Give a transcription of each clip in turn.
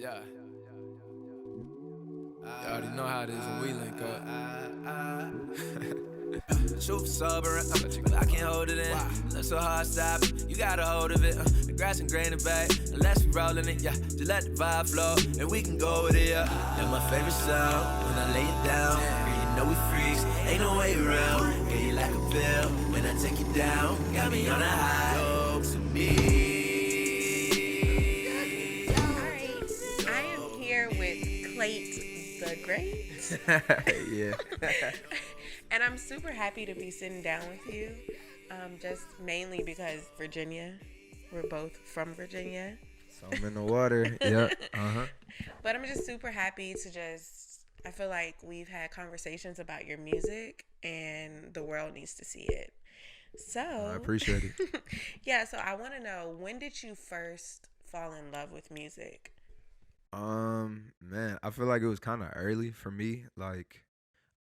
Yeah. You already know how it is when we link up. Shoot for sober, but I can't hold it in. Look so hard, stop. You got a hold of it. The grass and grain it back. Unless we rolling it, yeah. Just let the vibe flow, and we can go with it, yeah. That's my favorite sound when I lay it down. Girl, you know we freaks, ain't no way around. Girl, you like a pill when I take you down. Got me on a high, yo, to me. Alright, I am here with Clayt the Great. Yeah. And I'm super happy to be sitting down with you. Just mainly because Virginia. We're both from Virginia. So I'm in the water. Yep. But I'm just super happy to I feel like we've had conversations about your music and the world needs to see it. So I appreciate it. yeah, so I want to know, when did you first fall in love with music? Man, I feel like it was kind of early for me. Like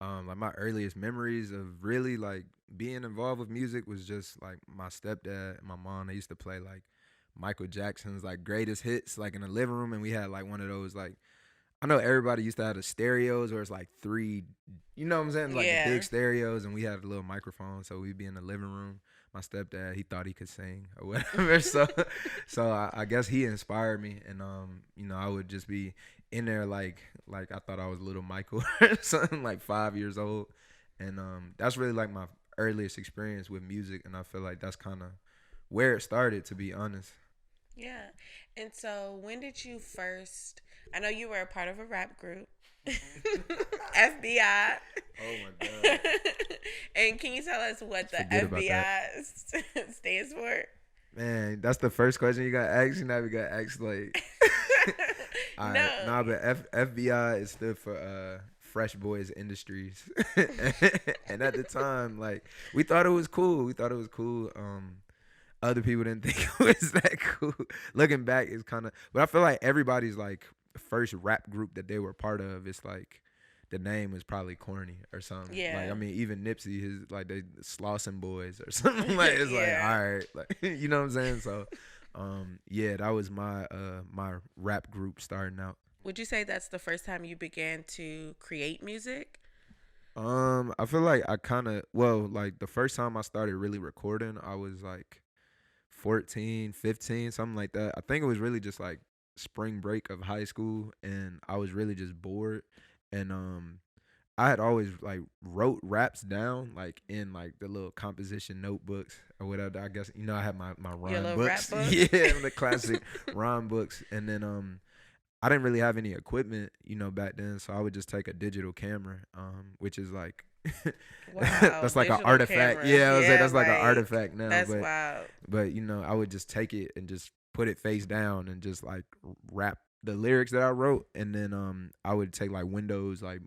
my earliest memories of really like being involved with music was just like my stepdad and my mom. They used to play like Michael Jackson's like greatest hits like in the living room, and we had like one of those like I know everybody used to have the stereos where it's like three, you know what I'm saying, like the Yeah. big stereos, and we had a little microphone, so we'd be in the living room. My stepdad, he thought he could sing or whatever, so I guess he inspired me, and I would just be in there like I thought I was little Michael or something, like 5 years old, and that's really like my earliest experience with music, and I feel like that's kind of where it started, to be honest. Yeah. And so when did you first, I know you were a part of a rap group, FBI. Oh my god. And can you tell us what the Forget about that. FBI stands for? Man, that's the first question you got asked. You now we got asked like, all right, No. nah, but FBI is stood for Fresh Boys Industries, and at the time, like we thought it was cool. We thought it was cool. Other people didn't think it was that cool. Looking back, it's kind of, but I feel like everybody's like first rap group that they were part of. It's like the name is probably corny or something. Yeah. Like I mean, even Nipsey, his like they Slauson Boys or something. Like it's like Yeah. all right, like you know what I'm saying. So, yeah, that was my rap group starting out. Would you say that's the first time you began to create music? I feel like I kind of well, like the first time I started really recording, I was like 14, 15, something like that. I think it was really just like spring break of high school, and I was really just bored, and I had always like wrote raps down like in like the little composition notebooks or whatever. I guess I had my Your rhyme little rap books. book? Yeah, the classic rhyme books. And then I didn't really have any equipment, back then, so I would just take a digital camera, which is like Wow, that's like an digital artifact. cameras. Yeah, I was Yeah, like that's like an like, artifact now. that's But wild. I would just take it and just put it face down and just like rap the lyrics that I wrote, and then I would take like Windows like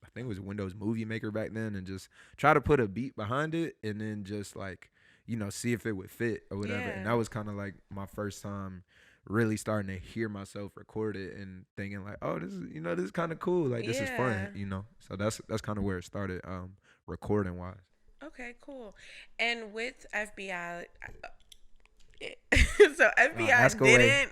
I think it was Windows Movie Maker back then, and just try to put a beat behind it, and then just like see if it would fit or whatever. Yeah. And that was kind of like my first time really starting to hear myself record it and thinking like, oh, this is kind of cool, like this is Yeah. fun. So that's kind of where it started, recording wise. Okay, cool. And with FBI, so FBI Ask away.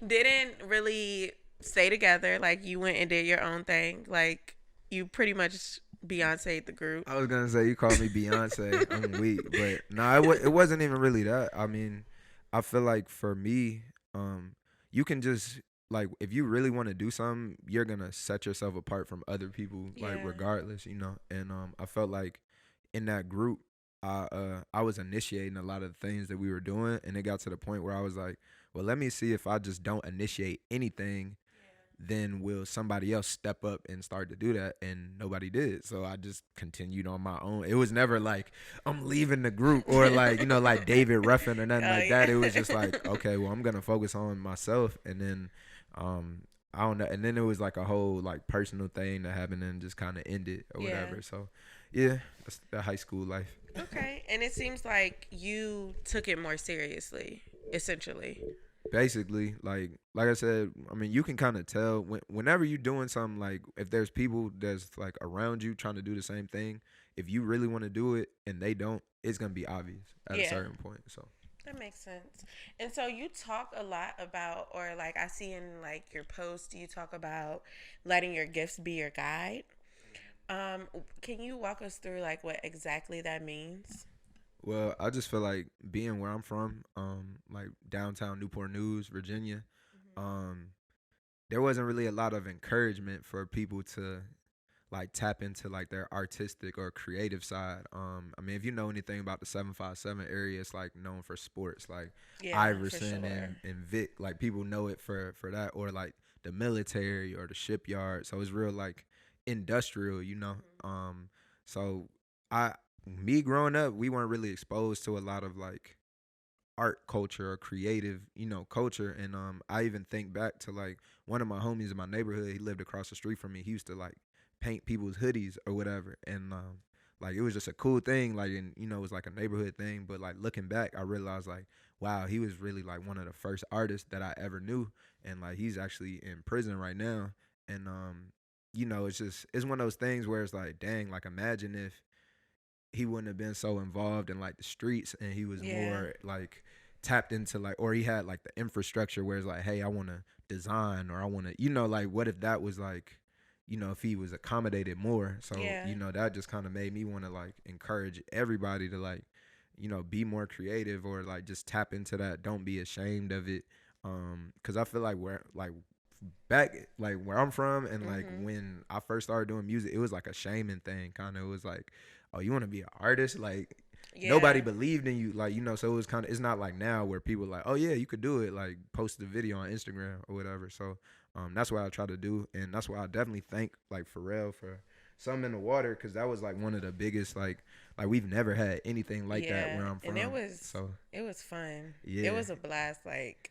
didn't really stay together. Like, you went and did your own thing. Like, you pretty much Beyonce the group. I was gonna say you called me Beyonce. I'm weak, but no, it wasn't even really that. I mean, I feel like for me, you can just like if you really want to do something, you're gonna set yourself apart from other people, like Yeah. regardless. And I felt like in that group, I was initiating a lot of the things that we were doing, and it got to the point where I was like, well, let me see if I just don't initiate anything, then will somebody else step up and start to do that, and nobody did, so I just continued on my own. It was never like I'm leaving the group or like like David Ruffin or nothing Oh, like that. yeah. It was just like, okay, well, I'm gonna focus on myself, and then I don't know, and then it was like a whole like personal thing that happened and just kind of ended or Yeah. whatever. So yeah, that's the high school life. Okay. And it seems like you took it more seriously, essentially. Basically, like I said, I mean, you can kind of tell whenever you're doing something, like if there's people that's like around you trying to do the same thing, if you really want to do it and they don't, it's gonna be obvious at a Yeah. certain point. So That makes sense. And so you talk a lot about, or like I see in like your post, you talk about letting your gifts be your guide. Um, can you walk us through like what exactly that means? Well, I just feel like being where I'm from, like downtown Newport News, Virginia, um, there wasn't really a lot of encouragement for people to like tap into like their artistic or creative side. I mean, if you know anything about the 757 area, it's like known for sports, like Yeah, for Iverson sure. and Vic. Like people know it for that, or like the military or the shipyard. So it's real like industrial, you know. So I me growing up, we weren't really exposed to a lot of like art culture or creative, culture. And I even think back to like one of my homies in my neighborhood. He lived across the street from me. He used to like paint people's hoodies or whatever. And like it was just a cool thing. Like, and it was like a neighborhood thing. But like looking back, I realized like, wow, he was really like one of the first artists that I ever knew. And like he's actually in prison right now. And it's one of those things where it's like, dang, like imagine if he wouldn't have been so involved in like the streets, and he was Yeah. more like tapped into like, or he had like the infrastructure where it's like, hey, I want to design, or I want to, like what if that was like, if he was accommodated more. So Yeah. that just kind of made me want to like encourage everybody to like, be more creative, or like just tap into that. Don't be ashamed of it. Because I feel like we're like back like where I'm from, and like Mhm. when I first started doing music, it was like a shaming thing. Kind of, it was like, oh, you want to be an artist? Like nobody Yeah. believed in you. Like so it was kind of. It's not like now where people like, oh yeah, you could do it. Like post the video on Instagram or whatever. So that's what I try to do, and that's why I definitely thank like Pharrell for Something in the Water, because that was like one of the biggest like we've never had anything like that Yeah. where I'm And it from. was So it was fun. It yeah. was a blast. Like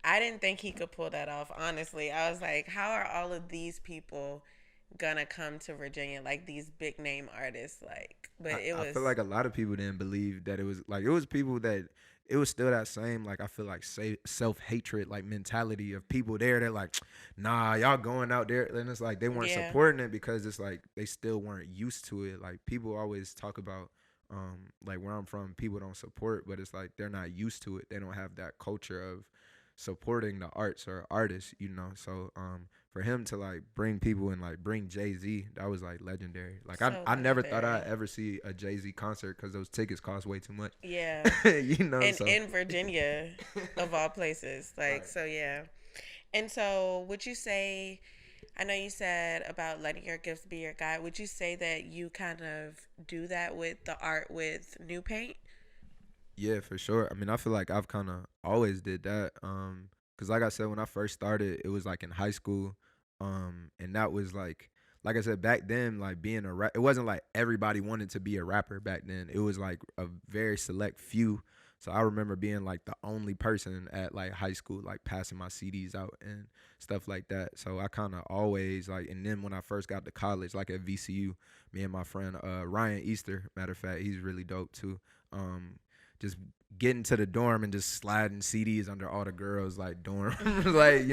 I didn't think he could pull that off, honestly. I was like, how are all of these people gonna come to Virginia, like these big name artists? Like, but it I feel was, like a lot of people didn't believe that it was people that it was still that same like I feel like self hatred like mentality of people there that like nah, y'all going out there, and it's like they weren't yeah, supporting it because it's like they still weren't used to it. Like people always talk about like where I'm from, people don't support, but it's like they're not used to it. They don't have that culture of supporting the arts or artists, so for him to like bring people and like bring Jay-Z, that was like legendary. Like I, so I never thought I'd legendary. ever see a Jay-Z concert because those tickets cost way too much. Yeah, and So in Virginia, of all places, like right. so, yeah. And so, would you say? I know you said about letting your gifts be your guide. Would you say that you kind of do that with the art with New Paint? Yeah, for sure. I mean, I feel like I've kind of always did that. Cause like I said, when I first started, it was like in high school. And that was like I said back then, like being a rap, it wasn't like everybody wanted to be a rapper back then. It was like a very select few. So I remember being like the only person at like high school, like passing my CDs out and stuff like that. So I kind of always like, and then when I first got to college, like at VCU, me and my friend Ryan Easter, matter of fact, he's really dope too. Um, just getting to the dorm and just sliding CDs under all the girls like dorm, like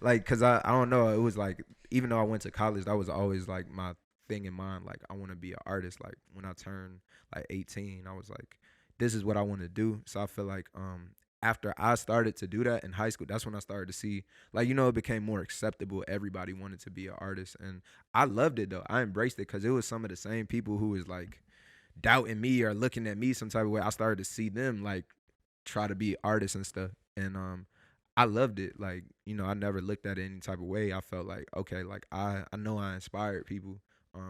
like because I don't know, it was like even though I went to college, that was always like my thing in mind. Like I want to be an artist. Like when I turned like 18, I was like, this is what I want to do. So I feel like after I started to do that in high school, that's when I started to see like it became more acceptable. Everybody wanted to be an artist, and I loved it though. I embraced it because it was some of the same people who was like doubting me or looking at me some type of way. I started to see them like try to be artists and stuff, and I loved it. Like I never looked at it any type of way. I felt like okay, like I know I inspired people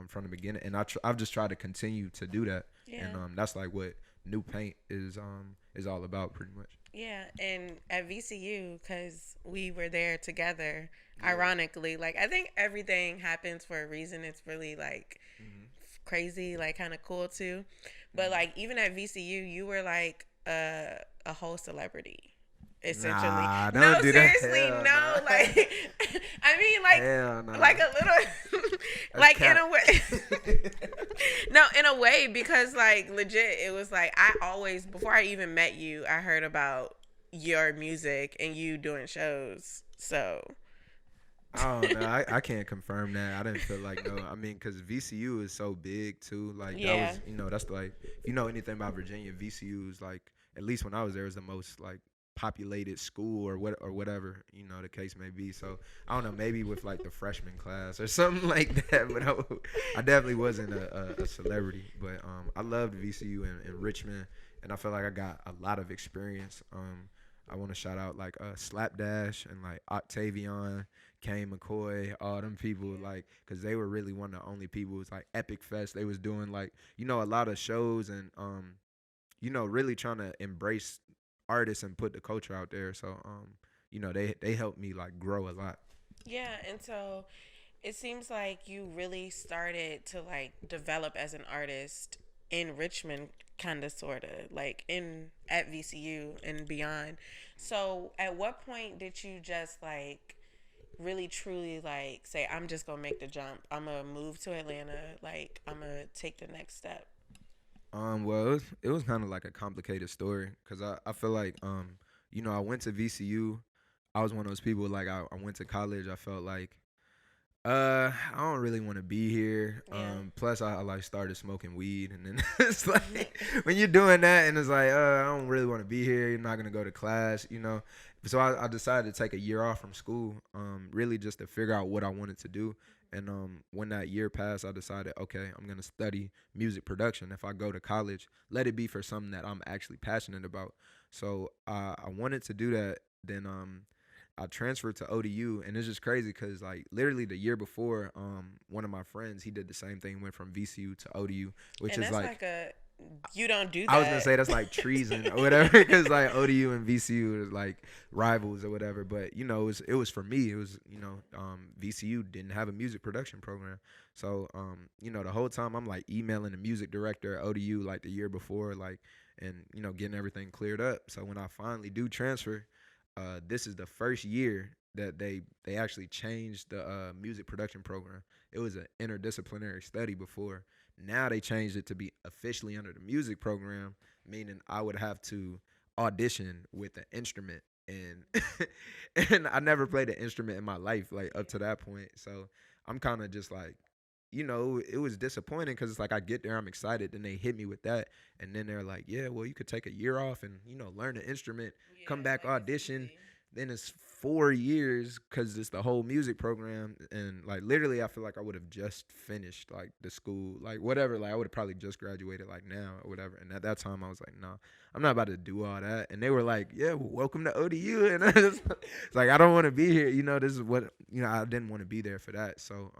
from the beginning, and I've just tried to continue to do that, and Yeah. that's like what New Paint is all about, pretty much. Yeah, and at VCU, because we were there together, Yeah. ironically, like I think everything happens for a reason. It's really like Hmm. crazy, like kind of cool too. But Hmm. like even at VCU, you were like a whole celebrity, essentially. Nah, No, don't do that. seriously, Hell no. nah. Like I mean, Hell like nah. a little, That's like in cap. a way. No, in a way, because like legit, it was like I always before I even met you, I heard about your music and you doing shows. So I don't know. I can't confirm that. I didn't feel like no. I mean, because VCU is so big too. Like that yeah, was that's like if you know anything about Virginia, VCU is like at least when I was there, it was the most like populated school or whatever, you know, the case may be. So I don't know, maybe with like the freshman class or something like that. But I definitely wasn't a celebrity. But I loved VCU in Richmond, and I feel like I got a lot of experience. I want to shout out like Slapdash and like Octavian, Kane McCoy, all them people, like, cause they were really one of the only people. It was like Epic Fest. They was doing like, you know, a lot of shows and you know, really trying to embrace artists and put the culture out there. So you know, they helped me like grow a lot. Yeah, and so it seems like you really started to like develop as an artist in Richmond, kind of, sort of, like in at VCU and beyond. So at what point did you just like really truly like say, I'm just gonna make the jump, I'm gonna move to Atlanta, like I'm gonna take the next step? Well, it was kind of like a complicated story because I feel like you know, I went to VCU. I was one of those people like I went to college. I felt like I don't really want to be here. Yeah. Plus I like started smoking weed, and then it's like when you're doing that, and it's like, I don't really want to be here. You're not gonna go to class, you know. So I decided to take a year off from school, really just to figure out what I wanted to do. And when that year passed, I decided, okay, I'm gonna study music production. If I go to college, let it be for something that I'm actually passionate about. So I wanted to do that. Then I transferred to ODU, and it's just crazy because like literally the year before, one of my friends he did the same thing, went from VCU to ODU, which And is that's like like a, you don't do I was gonna that. say that's like treason or whatever, because like ODU and VCU is like rivals or whatever. But you know, it was for me. It was, you know, VCU didn't have a music production program, so you know, the whole time I'm like emailing the music director at ODU like the year before, like, and you know, getting everything cleared up. So when I finally do transfer, this is the first year that they actually changed the music production program. It was an interdisciplinary study before. Now they changed it to be officially under the music program, meaning I would have to audition with an instrument, and and I never played an instrument in my life like up to that point. So I'm kind of just like, you know, it was disappointing because it's like I get there, I'm excited, then they hit me with that, and then they're like, yeah, well, you could take a year off and, you know, learn an instrument, come Yeah, back like it's audition. easy. Then it's 4 years because it's the whole music program, and like literally, I feel like I would have just finished like the school, like whatever. Like I would have probably just graduated like now or whatever. And at that time, I was like, nah, I'm not about to do all that. And they were like, yeah, well, welcome to ODU, and it's like I don't want to be here. You know, this is what, you know, I didn't want to be there for that. So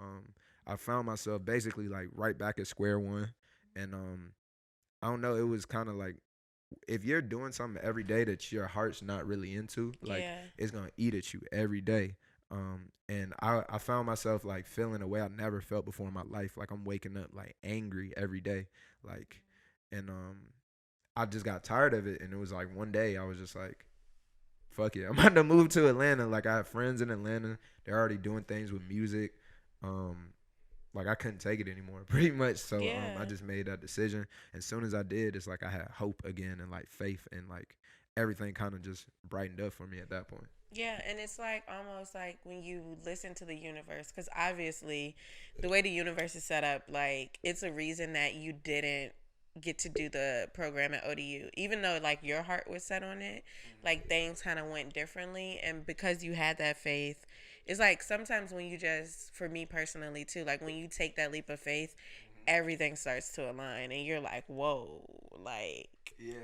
I found myself basically like right back at square one, and I don't know. It was kind of like if you're doing something every day that your heart's not really into, like Yeah. it's gonna eat at you every day. And I found myself like feeling a way I never felt before in my life. Like I'm waking up like angry every day, like, and I just got tired of it. And it was like one day I was just like, fuck it, I'm about to move to Atlanta. Like I have friends in Atlanta, they're already doing things with music. Um, like I couldn't take it anymore, pretty much. So I Yeah. just made that decision. As soon as I did, it's like I had hope again and like faith, and like everything kind of just brightened up for me at that point. Yeah, and it's like almost like when you listen to the universe, because obviously, the way the universe is set up, like it's a reason that you didn't get to do the program at ODU, even though like your heart was set on it. Like things kind of went differently, and because you had that faith, it's like sometimes when you just, for me personally too, like when you take that leap of faith, everything starts to align, and you're like, whoa, like Yeah.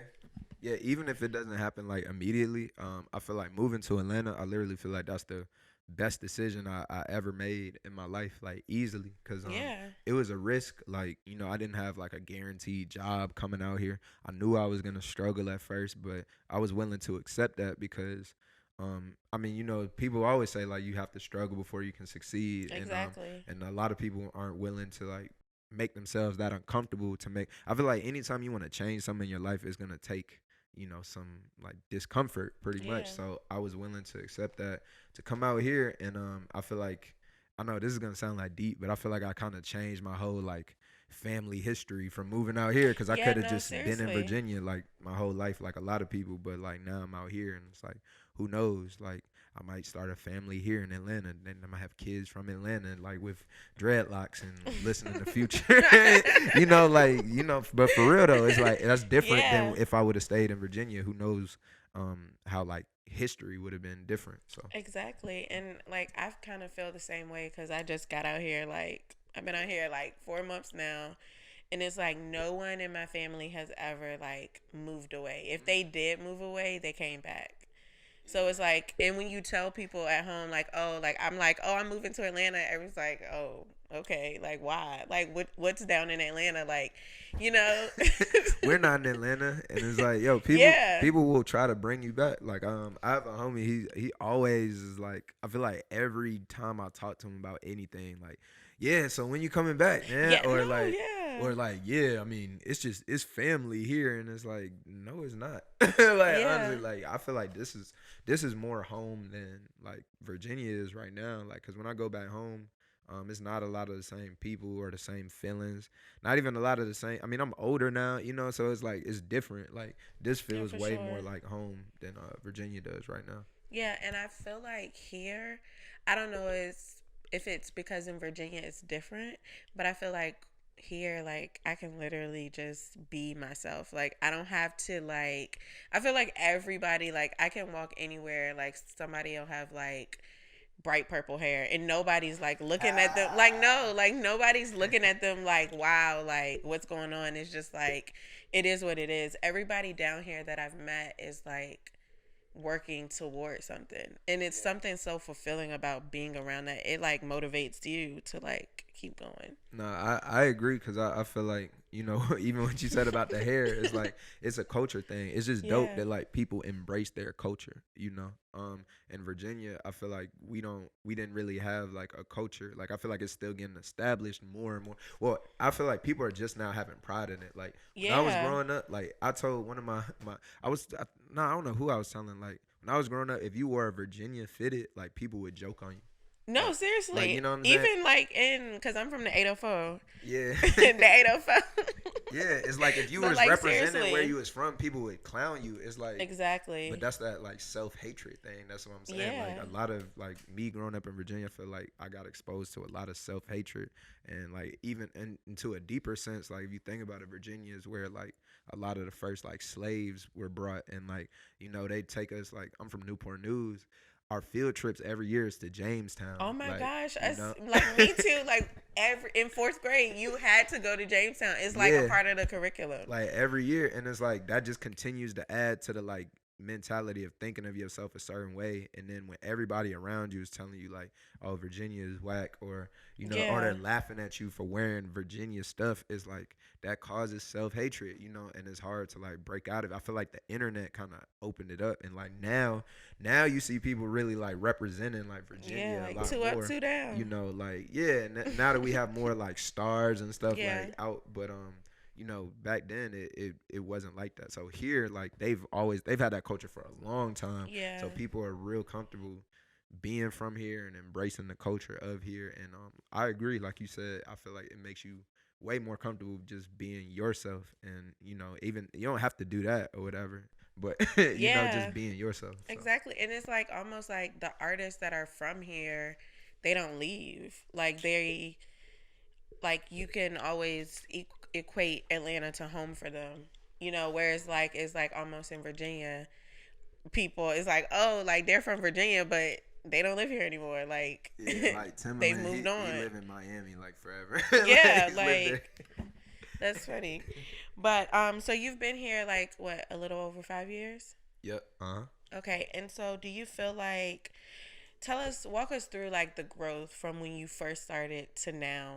Yeah, even if it doesn't happen like immediately, I feel like moving to Atlanta, I literally feel like that's the best decision I ever made in my life, like easily, because yeah, it was a risk. Like, you know, I didn't have like a guaranteed job coming out here. I knew I was gonna struggle at first, but I was willing to accept that because, I mean, you know, people always say like you have to struggle before you can succeed, exactly. and a lot of people aren't willing to like make themselves that uncomfortable to make. I feel like anytime you want to change something in your life, it's gonna take, you know, some like discomfort pretty much. Yeah. So I was willing to accept that to come out here, and I feel like, I know this is gonna sound like deep, but I feel like I kind of changed my whole like family history from moving out here, because I Yeah, could have no, just been in seriously. Virginia like my whole life like a lot of people, but like now I'm out here and it's like who knows? Like I might start a family here in Atlanta, and then I might have kids from Atlanta, like with dreadlocks and listening to Future. But for real though, it's like that's different than Yeah. if I would have stayed in Virginia. Who knows how like history would have been different. So Exactly. And like I've kind of feel the same way cuz I just got out here like I've been out here like 4 months now, and it's like no one in my family has ever like moved away. If they did move away, they came back. So it's like, and when you tell people at home, like, oh, I'm moving to Atlanta, everyone's like, oh, okay, like, why? Like, what's down in Atlanta? Like, you know? we're not in Atlanta, and it's like, yo, people Yeah. people will try to bring you back. Like, I have a homie. He always is like, I feel like every time I talk to him about anything, like, yeah, so when you coming back, man, Yeah, no, yeah. or like, yeah, I mean, it's family here, and it's like, no, it's not. Like, honestly, Yeah. like, I feel like this is more home than like Virginia is right now. Like, cause when I go back home, it's not a lot of the same people or the same feelings. Not even a lot of the same. I mean, I'm older now, so it's like it's different. Like this Yeah, feels for way more sure. like home than Virginia does right now. Yeah, and I feel like here, I don't know if it's because in Virginia it's different, but I feel like here like I can literally just be myself. Like I don't have to like I feel like everybody like I can walk anywhere like somebody will have like bright purple hair and nobody's like looking at them like no like nobody's looking at them like wow like what's going on. It's just like it is what it is. Everybody down here that I've met is like working towards something, and it's something so fulfilling about being around that it like motivates you to like keep going. No, I agree because I feel like, even what you said about the hair, it's like it's a culture thing. It's just dope Yeah. that like people embrace their culture. In Virginia, I feel like we didn't really have like a culture. Like I feel like it's still getting established more and more. Well, I feel like people are just now having pride in it. Like when I was Yeah. growing up, like I told one of my I don't know who I was telling. Like when I was growing up, if you wore a Virginia fitted, like people would joke on you. No, Like seriously. you know what I'm saying? Even like in because I'm from the 804. Yeah. The 804. Yeah, it's like if you But was like representing where seriously. you was from, people would clown you. It's like, but Exactly. that's that like self hatred thing. That's what I'm saying. Like Yeah. a lot of like me growing up in Virginia, I feel like I got exposed to a lot of self hatred, and like even into a deeper sense, like if you think about it, Virginia is where like a lot of the first like slaves were brought, and like they take us like I'm from Newport News. Our field trips every year is to Jamestown, Oh my like gosh, you us know. like me too. Like every in fourth grade, you had to go to Jamestown. It's like a Yeah, part of the curriculum. like every year, and it's like that just continues to add to the like mentality of thinking of yourself a certain way, and then when everybody around you is telling you like, oh, Virginia is whack, or or they're Yeah. laughing at you for wearing Virginia stuff, is like that causes self-hatred, and it's hard to like break out of it. I feel like the internet kind of opened it up, and like now you see people really like representing like Yeah, Virginia a like lot two up, more. two down. Like yeah, now that we have more like stars and stuff Yeah. like out, but back then it wasn't like that. So here, like they've had that culture for a long time. Yeah. So people are real comfortable being from here and embracing the culture of here. And I agree, like you said, I feel like it makes you way more comfortable just being yourself. And even you don't have to do that or whatever, but Yeah. just being yourself. So Exactly. And it's like almost like the artists that are from here, they don't leave. Like they like you can always equate Atlanta to home for them. Whereas like it's like almost in Virginia, people it's like, oh, like they're from Virginia, but they don't live here anymore. Like yeah, like they've Timberland, moved he on. live in Miami like forever. Like, Yeah, he's lived there. like that's funny. But so you've been here like what, a little over 5 years? Yep. Uh-huh. Okay, and so do you feel like walk us through like the growth from when you first started to now?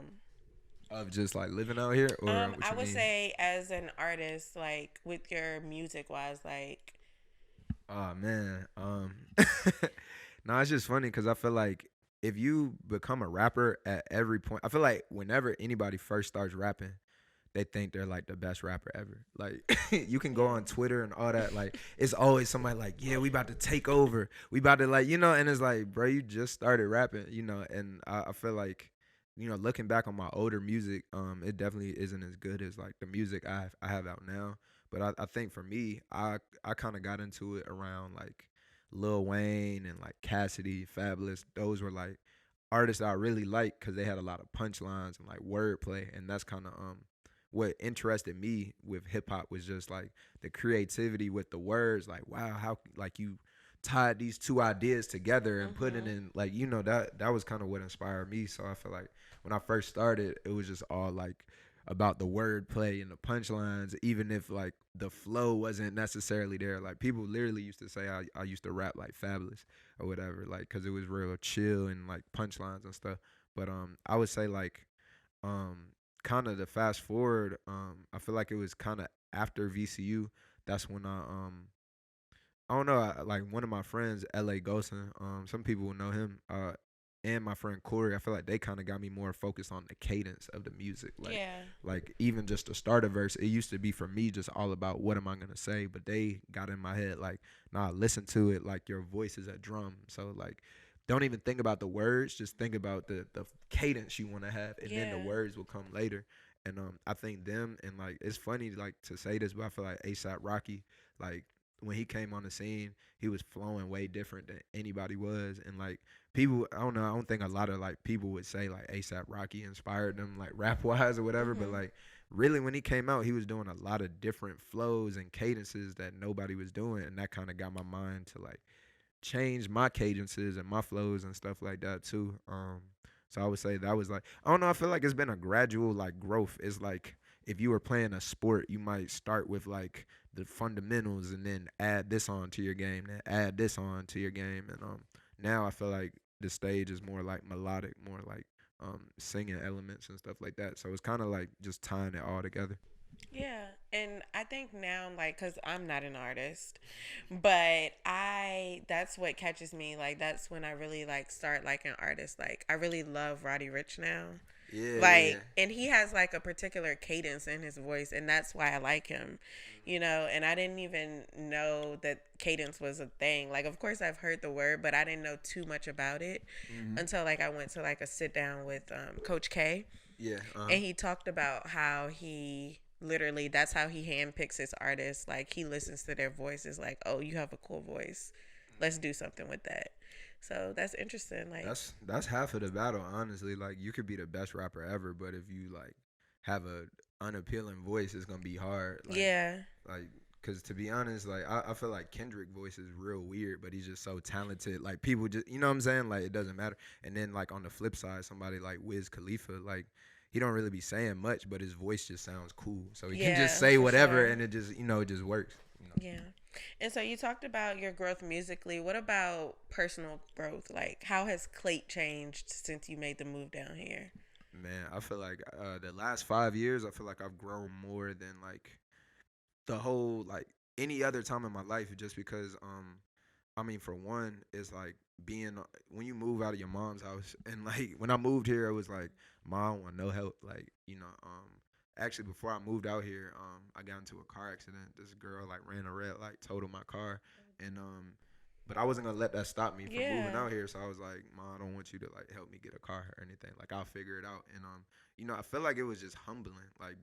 Of just like living out here, or what I you would mean? say as an artist, like with your music wise, like Oh man. No, it's just funny because I feel like if you become a rapper at every point, I feel like whenever anybody first starts rapping, they think they're like the best rapper ever. Like you can go yeah, on Twitter and all that. Like it's always somebody like, yeah, we about to take over. We about to and it's like, bro, you just started rapping. And I feel like, looking back on my older music, it definitely isn't as good as like the music I have out now. But I think for me, I kind of got into it around like Lil Wayne and like Cassidy, Fabulous. Those were like artists I really liked because they had a lot of punchlines and like wordplay, and that's kind of what interested me with hip hop was just like the creativity with the words. Like, wow, how like you tied these two ideas together and put it Mhm. in like that was kind of what inspired me. So I feel like when I first started, it was just all like about the wordplay and the punchlines, even if like the flow wasn't necessarily there. Like people literally used to say I used to rap like Fabulous or whatever, like because it was real chill and like punchlines and stuff. But I would say like um kind of the fast forward, I feel like it was kind of after VCU. That's when I don't know. Like one of my friends, L.A. Gosen. Some people will know him. And my friend Corey. I feel like they kind of got me more focused on the cadence of the music. Yeah. Like even just the start of verse. It used to be for me just all about what am I gonna say, but they got in my head like, nah, listen to it like your voice is a drum. So like, don't even think about the words. Just think about the cadence you want to have, and then the Yeah. words will come later. And I think them and like it's funny like to say this, but I feel like ASAP Rocky like when he came on the scene, he was flowing way different than anybody was. And like people, I don't know, I don't think a lot of like people would say like ASAP Rocky inspired them like rap wise or whatever. But Mhm. like really when he came out, he was doing a lot of different flows and cadences that nobody was doing. And that kind of got my mind to like change my cadences and my flows and stuff like that too. So I would say that was like I don't know. I feel like it's been a gradual like growth. It's like if you were playing a sport, you might start with like the fundamentals and then add this on to your game, then add this on to your game, and now I feel like the stage is more like melodic, more like singing elements and stuff like that. So it's kind of like just tying it all together. Yeah, and I think now, like, cause I'm not an artist, but that's what catches me. Like, that's when I really like start like an artist. Like, I really love Roddy Rich now. Yeah, yeah, Like, and he has like a particular cadence in his voice, and that's why I like him, you know. And I didn't even know that cadence was a thing. Like, of course, I've heard the word, but I didn't know too much about it mm-hmm. until like I went to like a sit down with Coach K, Yeah, and he talked about how he literally that's how he handpicks his artists. Like he listens to their voices, like, oh, you have a cool voice, let's do something with that. So that's interesting. Like, that's half of the battle, honestly. Like you could be the best rapper ever, but if you like have a unappealing voice, it's gonna be hard. yeah, Like, cause to be honest, like I feel like Kendrick voice is real weird, but he's just so talented. Like people just, you know what I'm saying? Like it doesn't matter. And then like on the flip side, somebody like Wiz Khalifa, like he don't really be saying much, but his voice just sounds cool. So he can just yeah, say for whatever, sure. and it just, it just works. Yeah. And so you talked about your growth musically. What about personal growth? Like, how has Clayt changed since you made the move down here? Man, I feel like the last 5 years, I feel like I've grown more than like the whole like any other time in my life just because I mean for one it's like being when you move out of your mom's house and like when I moved here it was like mom want no help like actually before I moved out here I got into a car accident. This girl like ran a red light, totaled my car, and but I wasn't gonna let that stop me from moving Yeah. out here. So I was like, Mom, I don't want you to like help me get a car or anything. Like I'll figure it out. And I feel like it was just humbling. Like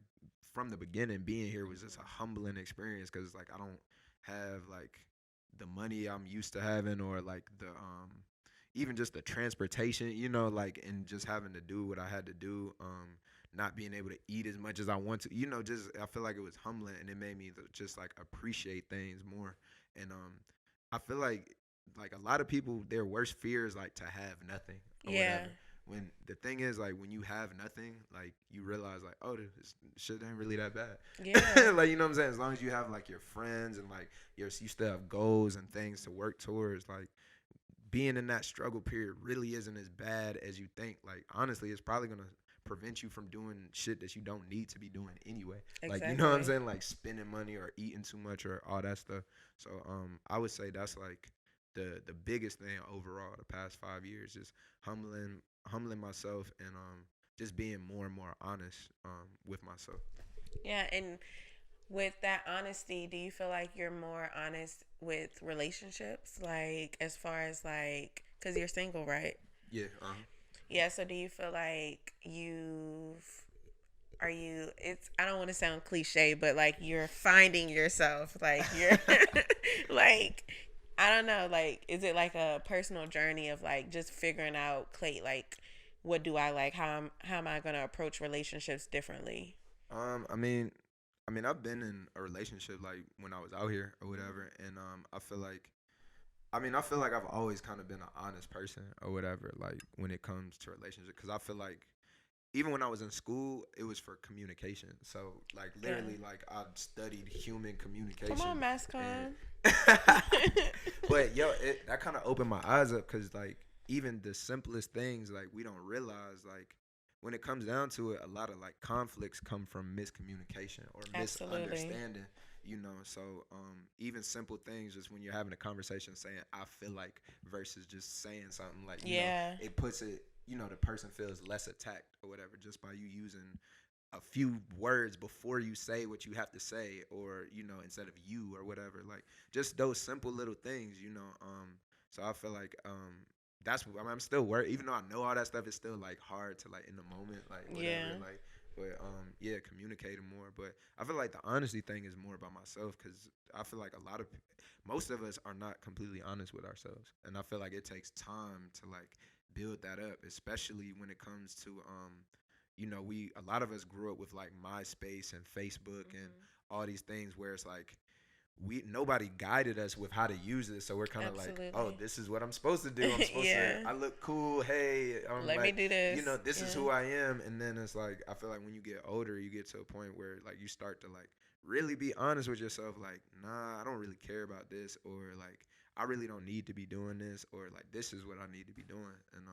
from the beginning, being here was just a humbling experience because like I don't have like the money I'm used to having or like the even just the transportation, like and just having to do what I had to do, not being able to eat as much as I want to, just I feel like it was humbling and it made me just like appreciate things more. And I feel like a lot of people their worst fear is like to have nothing or Yeah. whatever. When the thing is like when you have nothing, like you realize like, oh, this shit ain't really that bad. Yeah. Like you know what I'm saying? As long as you have like your friends and like you still have goals and things to work towards, like being in that struggle period really isn't as bad as you think. Like honestly, it's probably gonna prevent you from doing shit that you don't need to be doing anyway. Like you know what I'm Exactly. saying? Like spending money or eating too much or all that stuff. So I would say that's like the biggest thing overall the past 5 years is humbling myself and just being more and more honest with myself. Yeah. And with that honesty, do you feel like you're more honest with relationships? Like, as far as like, because you're single, right? Yeah. Yeah. So do you feel like are you, it's, I don't want to sound cliche, but like you're finding yourself, like you're, like, I don't know. Like, is it like a personal journey of like just figuring out, Clayt, like, what do I like? How am I gonna approach relationships differently? Um, I mean, I've been in a relationship like when I was out here or whatever, and I feel like I've always kind of been an honest person or whatever, like when it comes to relationship, because I feel like even when I was in school, it was for communication. So like Yeah. literally, like I studied human Come on, communication, and Mascon. but yo, that kind of opened my eyes up because like even the simplest things like we don't realize like when it comes down to it, a lot of like conflicts come from miscommunication or Absolutely. misunderstanding. So even simple things, just when you're having a conversation, saying "I feel like" versus just saying something like Yeah. it puts it. The person feels less attacked or whatever just by you using a few words before you say what you have to say, or instead of you or whatever, like just those simple little things. So I feel like I'm still worried, even though I know all that stuff is still like hard to like in the moment, like whatever, Yeah. like. But yeah, communicating more. But I feel like the honesty thing is more about myself because I feel like most of us are not completely honest with ourselves, and I feel like it takes time to like build that up, especially when it comes to we a lot of us grew up with like MySpace and Facebook and Hmm. all these things where it's like we nobody guided us with how to use it, so we're kind of like, oh, Absolutely. this is what I'm supposed to do. I'm supposed to. Yeah. I look cool. Hey, I'm Let me like, do this. this is Yeah. who I am. And then it's like I feel like when you get older, you get to a point where like you start to like really be honest with yourself. Like, nah, I don't really care about this, or like I really don't need to be doing this, or like this is what I need to be doing. And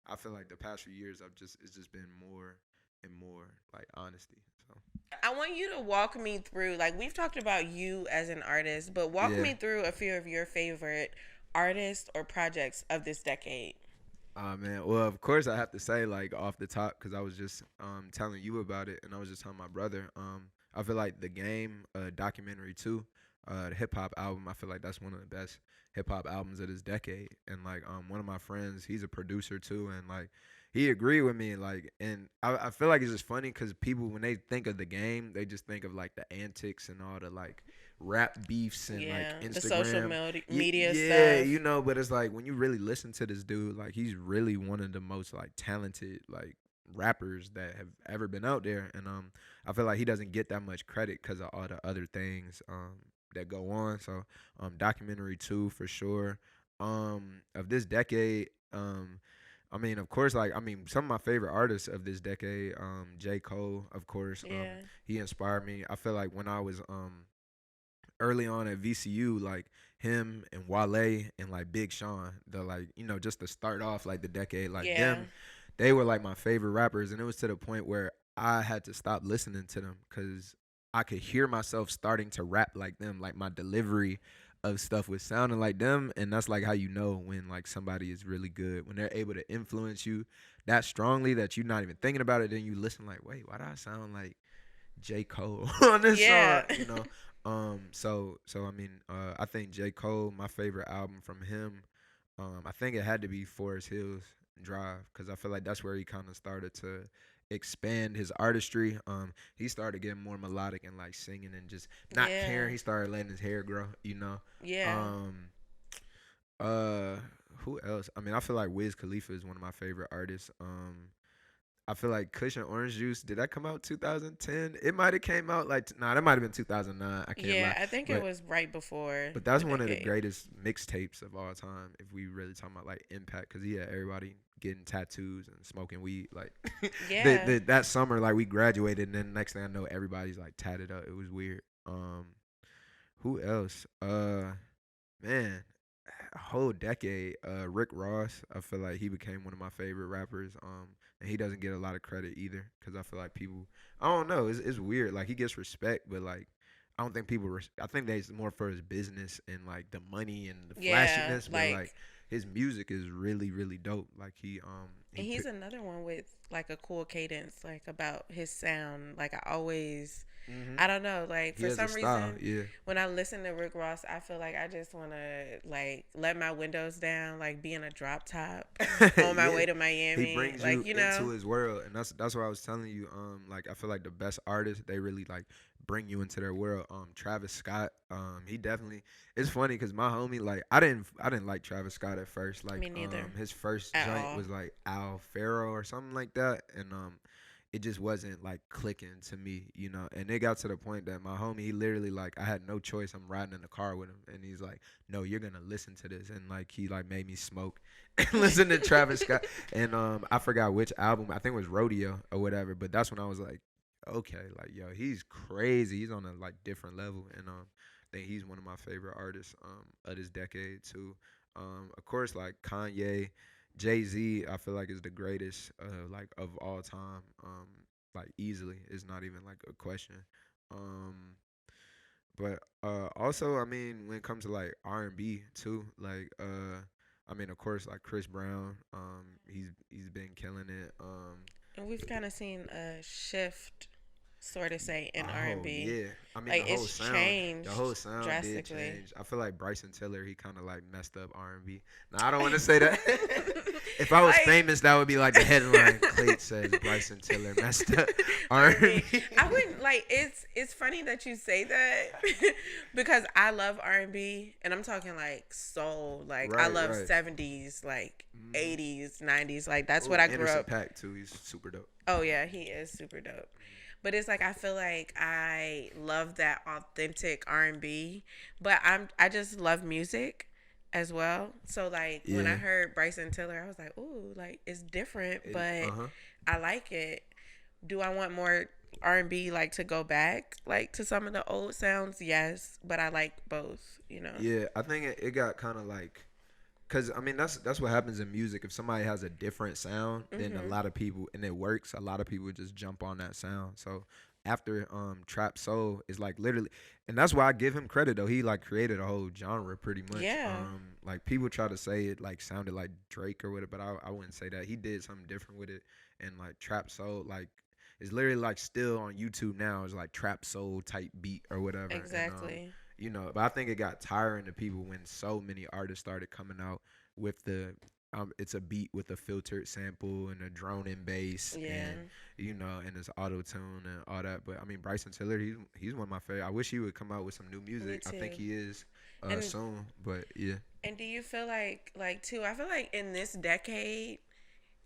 I feel like the past few years it's just been more and more like honesty. So I want you to walk me through, like, we've talked about you as an artist, but walk yeah. me through a few of your favorite artists or projects of this decade. Oh man, well of course I have to say like off the top because I was just telling you about it and I was just telling my brother. I feel like the game documentary too, the hip hop album. I feel like that's one of the best hip hop albums of this decade. And like one of my friends, he's a producer too, and like he agreed with me. Like, and I feel like it's just funny because people when they think of the game, they just think of like the antics and all the like rap beefs and like Yeah, the social Instagram. media Yeah, stuff. but it's like when you really listen to this dude, like he's really one of the most like talented like rappers that have ever been out there, and I feel like he doesn't get that much credit because of all the other things that go on. So documentary too for sure. Of this decade, of course, like some of my favorite artists of this decade, J. Cole, of course, Yeah. he inspired me. I feel like when I was early on at VCU, like him and Wale and like Big Sean, the like just to start off like the decade, like Yeah. them, they were like my favorite rappers, and it was to the point where I had to stop listening to them because I could hear myself starting to rap like them, like my delivery of stuff was sounding like them, and that's like how you know when like somebody is really good when they're able to influence you that strongly that you're not even thinking about it. Then you listen like, wait, why do I sound like J. Cole on this song, Yeah. I think J. Cole, my favorite album from him, I think it had to be Forest Hills Drive because I feel like that's where he kind of started to expand his artistry. He started getting more melodic and like singing and just not Yeah. caring. He started letting his hair grow. Yeah. Um, uh, who else? I feel like Wiz Khalifa is one of my favorite artists. I feel like Kush and Orange Juice. Did that come out 2010? It might have came out like nah. That might have been 2009. I can't lie, Yeah, I think it but was right before that's the one of the decade. greatest mixtapes of all time. If we really talking about like impact, because he had everybody getting tattoos and smoking weed. Like Yeah. that summer, like we graduated, and then next thing I know, everybody's like tatted up. It was weird. Who else? Man, a whole decade. Rick Ross. I feel like he became one of my favorite rappers. And he doesn't get a lot of credit either because I feel like people. I don't know. It's weird. Like he gets respect, but like I don't think people. I think that's more for his business and like the money and the Yeah, flashiness. But like like, his music is really really dope. Like he and he's another one with like a cool cadence, like about his sound. Like, I always, hmm I don't know, like he for has a some style. reason, Yeah. when I listen to Rick Ross, I feel like I just want to like let my windows down, like be in a drop top on my Yeah. way to He Miami, brings like, you into his world, and that's what I was telling you. Like I feel like the best artists they really like bring you into their world. Travis Scott, he definitely. It's funny because my homie, like, I didn't like Travis Scott at first. Like, Me neither. his first At joint all. was like Al Faro or something like that, and it just wasn't like clicking to me, you know. And it got to the point that my homie, he literally like, I had no choice. I'm riding in the car with him, and he's like, "No, you're gonna listen to this," and like he like made me smoke and listen to Travis Scott. And I forgot which album. I think it was Rodeo or whatever. But that's when I was like, okay, like yo, he's crazy. He's on a like different level, and I think he's one of my favorite artists of this decade too. Of course, like Kanye, Jay-Z, I feel like is the greatest like of all time. Like easily, it's not even like a question. Um, but also, I mean, when it comes to like R&B too, like I mean, of course, like Chris Brown, he's been killing it. And we've kind of seen a shift, sort of say, in R and Oh B. yeah, I mean Like it's the changed whole sound did drastically. change. I feel like Bryson Tiller, he kind of like messed up R&B. Now I don't want to say that. If I was Like famous, that would be like the headline. Clayt says Bryson Tiller messed up R&B. R&B. I wouldn't like it's funny that you say that because I love R&B and I'm talking like soul. Like I Right, love right. 70s, like Mm-hmm. 80s, 90s. Like that's Oh, what I grew Anderson up. Paak too. He's super dope. Oh yeah, he is super dope. But it's like I feel like I love that authentic R&B, but I just love music as well. So like when I Yeah. heard Bryson Tiller, I was like, "Ooh, like it's different, Uh but huh. I like it." Do I want more R&B like to go back like to some of the old sounds? Yes, but I like both, you know. Yeah, I think it got kind of like, cause I mean that's what happens in music. If somebody has a different sound, then a Mhm. lot of people and it works. A lot of people just jump on that sound. So after Trap Soul is like literally, and that's why I give him credit though. He like created a whole genre pretty much. Yeah. Like people try to say it like sounded like Drake or whatever, but I wouldn't say that. He did something different with it, and like Trap Soul like it's literally like still on YouTube now. It's like Trap Soul type beat or whatever, and Exactly. you know, but I think it got tiring to people when so many artists started coming out with the it's a beat with a filtered sample and a drone and bass Yeah. and you know and it's auto tune and all that. But I mean Bryson Tiller, he's one of my favorite. I wish he would come out with some new Me music. I think too. he is And soon. But yeah, and do you feel like too? I feel like in this decade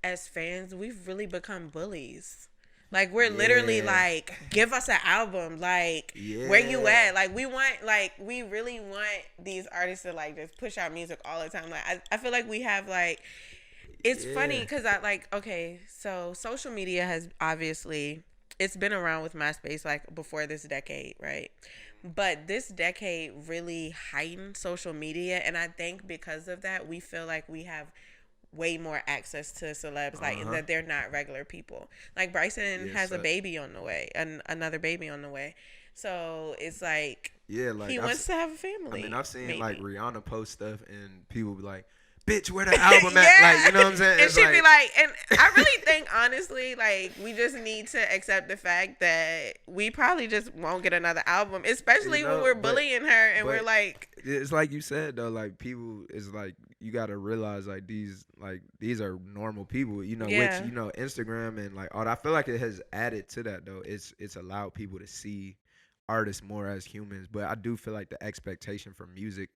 as fans, we've really become bullies. Like we're literally yeah, like, give us an album. Like, where you yeah, at? Like we want, like we really want these artists to like just push out music all the time. Like I feel like we have like, it's funny yeah. because I like, okay, so social media has obviously, it's been around with MySpace like before this decade, right? But this decade really heightened social media, and I think because of that, we feel like we have way more access to celebs, like, Uh and huh. that they're not regular people. Like Bryson Yes, has a sir. baby on the way, another baby on the way. So it's like Yeah, he like wants to have a I mean, family, I've seen like maybe. Rihanna post stuff and people be like, "Bitch, where the album at?" Like, Yeah. you know what I'm saying? And It's she'd be like, like, and I really think honestly, like, we just need to accept the fact that we probably just won't get another album, you especially when know, we're bullying her and we're but like, it's like you said though, like people is like you gotta realize like these are normal people, you know, which yeah, you know Instagram and like all that. I feel like it has added to that though. It's allowed people to see artists more as humans, but I do feel like the expectation for music,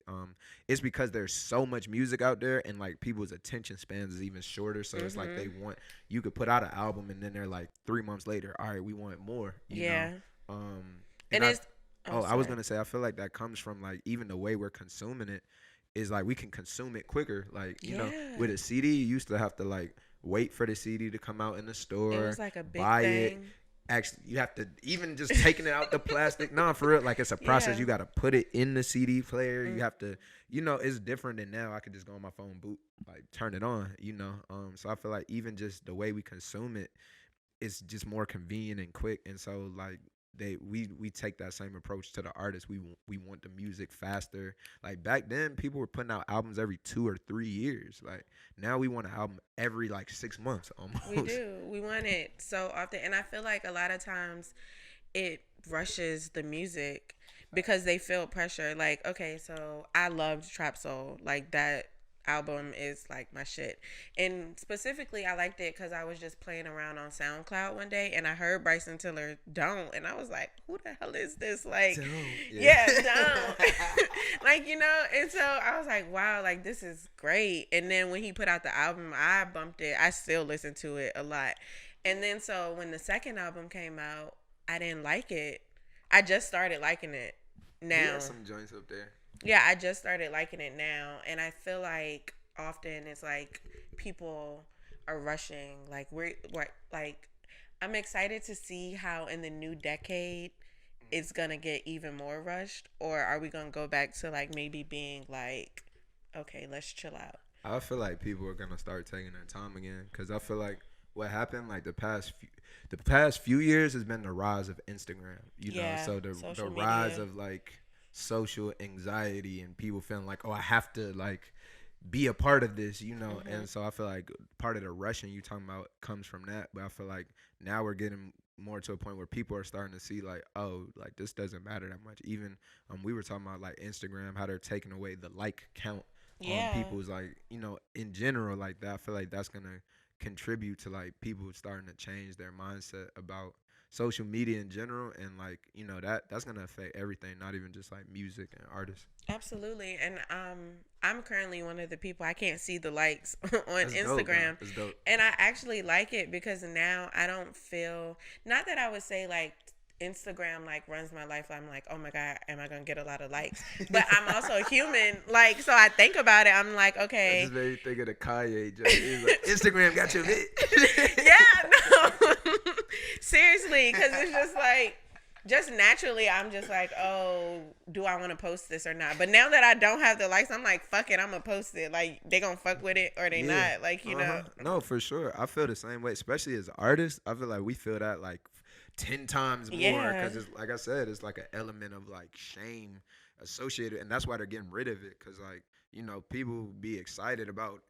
it's because there's so much music out there and like people's attention spans is even shorter. So it's like they mhm, want you could put out an album and then they're like 3 months later, all right, we want more, you know. yeah, Um, and and I it's, oh, Oh, I was sorry, gonna say I feel like that comes from like even the way we're consuming it is like we can consume it quicker. Like you know, yeah, with a CD, you used to have to like wait for the CD to come out in the it was store, like a big buy it. thing. Actually, you have to even just taking it out the plastic. No, for real, like it's a process. Yeah, You got to put it in the CD player. You mm, have to, you know, it's different than now. I could just go on my phone, boot, like turn it on. You know, so I feel like even just the way we consume it it's just more convenient and quick and so like we take that same approach to the artists. We want the music faster. Like back then people were putting out albums every 2 or 3 years. Like now we want an album every like 6 months we almost. do. We want it so often, and I feel like a lot of times it rushes the music because they feel pressure. Like, okay, so I loved Trap Soul, like that. album is like my shit. And specifically, I liked it because I was just playing around on SoundCloud one day and I heard Bryson Tiller Don't. And I was like, who the hell is this? Like, Don't. Yeah. yeah, Don't. Like, you know, and so I was like, wow, like this is great. And then when he put out the album, I bumped it. I still listen to it a lot. And then so when the second album came out, I didn't like it. I just started liking it He now. has some joints up there. Yeah, I just started liking it now, and I feel like often it's like people are rushing. Like we're what like I'm excited to see how in the new decade it's gonna get even more rushed, or are we gonna go back to like maybe being like, okay, let's chill out. I feel like people are gonna start taking their time again because I feel like what happened like the past few years has been the rise of Instagram. You know, Yeah, so the social rise media. of like social anxiety and people feeling like, oh, I have to like be a part of this, you know. Mhm. And so I feel like part of the rushing you talking about comes from that. But I feel like now we're getting more to a point where people are starting to see like, oh, like this doesn't matter that much. Even we were talking about like Instagram, how they're taking away the like count on Yeah. people's like, you know, in general like that. I feel like that's gonna contribute to like people starting to change their mindset about social media in general, and like, you know, that's gonna affect everything, not even just like music and artists. Absolutely. And I'm currently one of the people I can't see the likes on That's dope though. Instagram. That's dope. And I actually like it because now I don't feel, not that I would say like Instagram like runs my life. I'm like, "Oh my god, am I going to get a lot of likes?" But I'm also a human. Like so I think about it. I'm like, That just "Okay, made me think of the Kanye joke. He's like, Instagram got your bit. yeah, no." Seriously, cuz it's just like just naturally I'm just like, oh, do I want to post this or not? But now that I don't have the likes, I'm like, fuck it, I'm gonna post it. Like they gonna fuck with it or they Yeah. not. Like, you Uh-huh. know. No, for sure. I feel the same way, especially as artists. I feel like we feel that like 10 times more Yeah. because it's like I said, it's like an element of like shame associated, and that's why they're getting rid of it because like, you know, people be excited about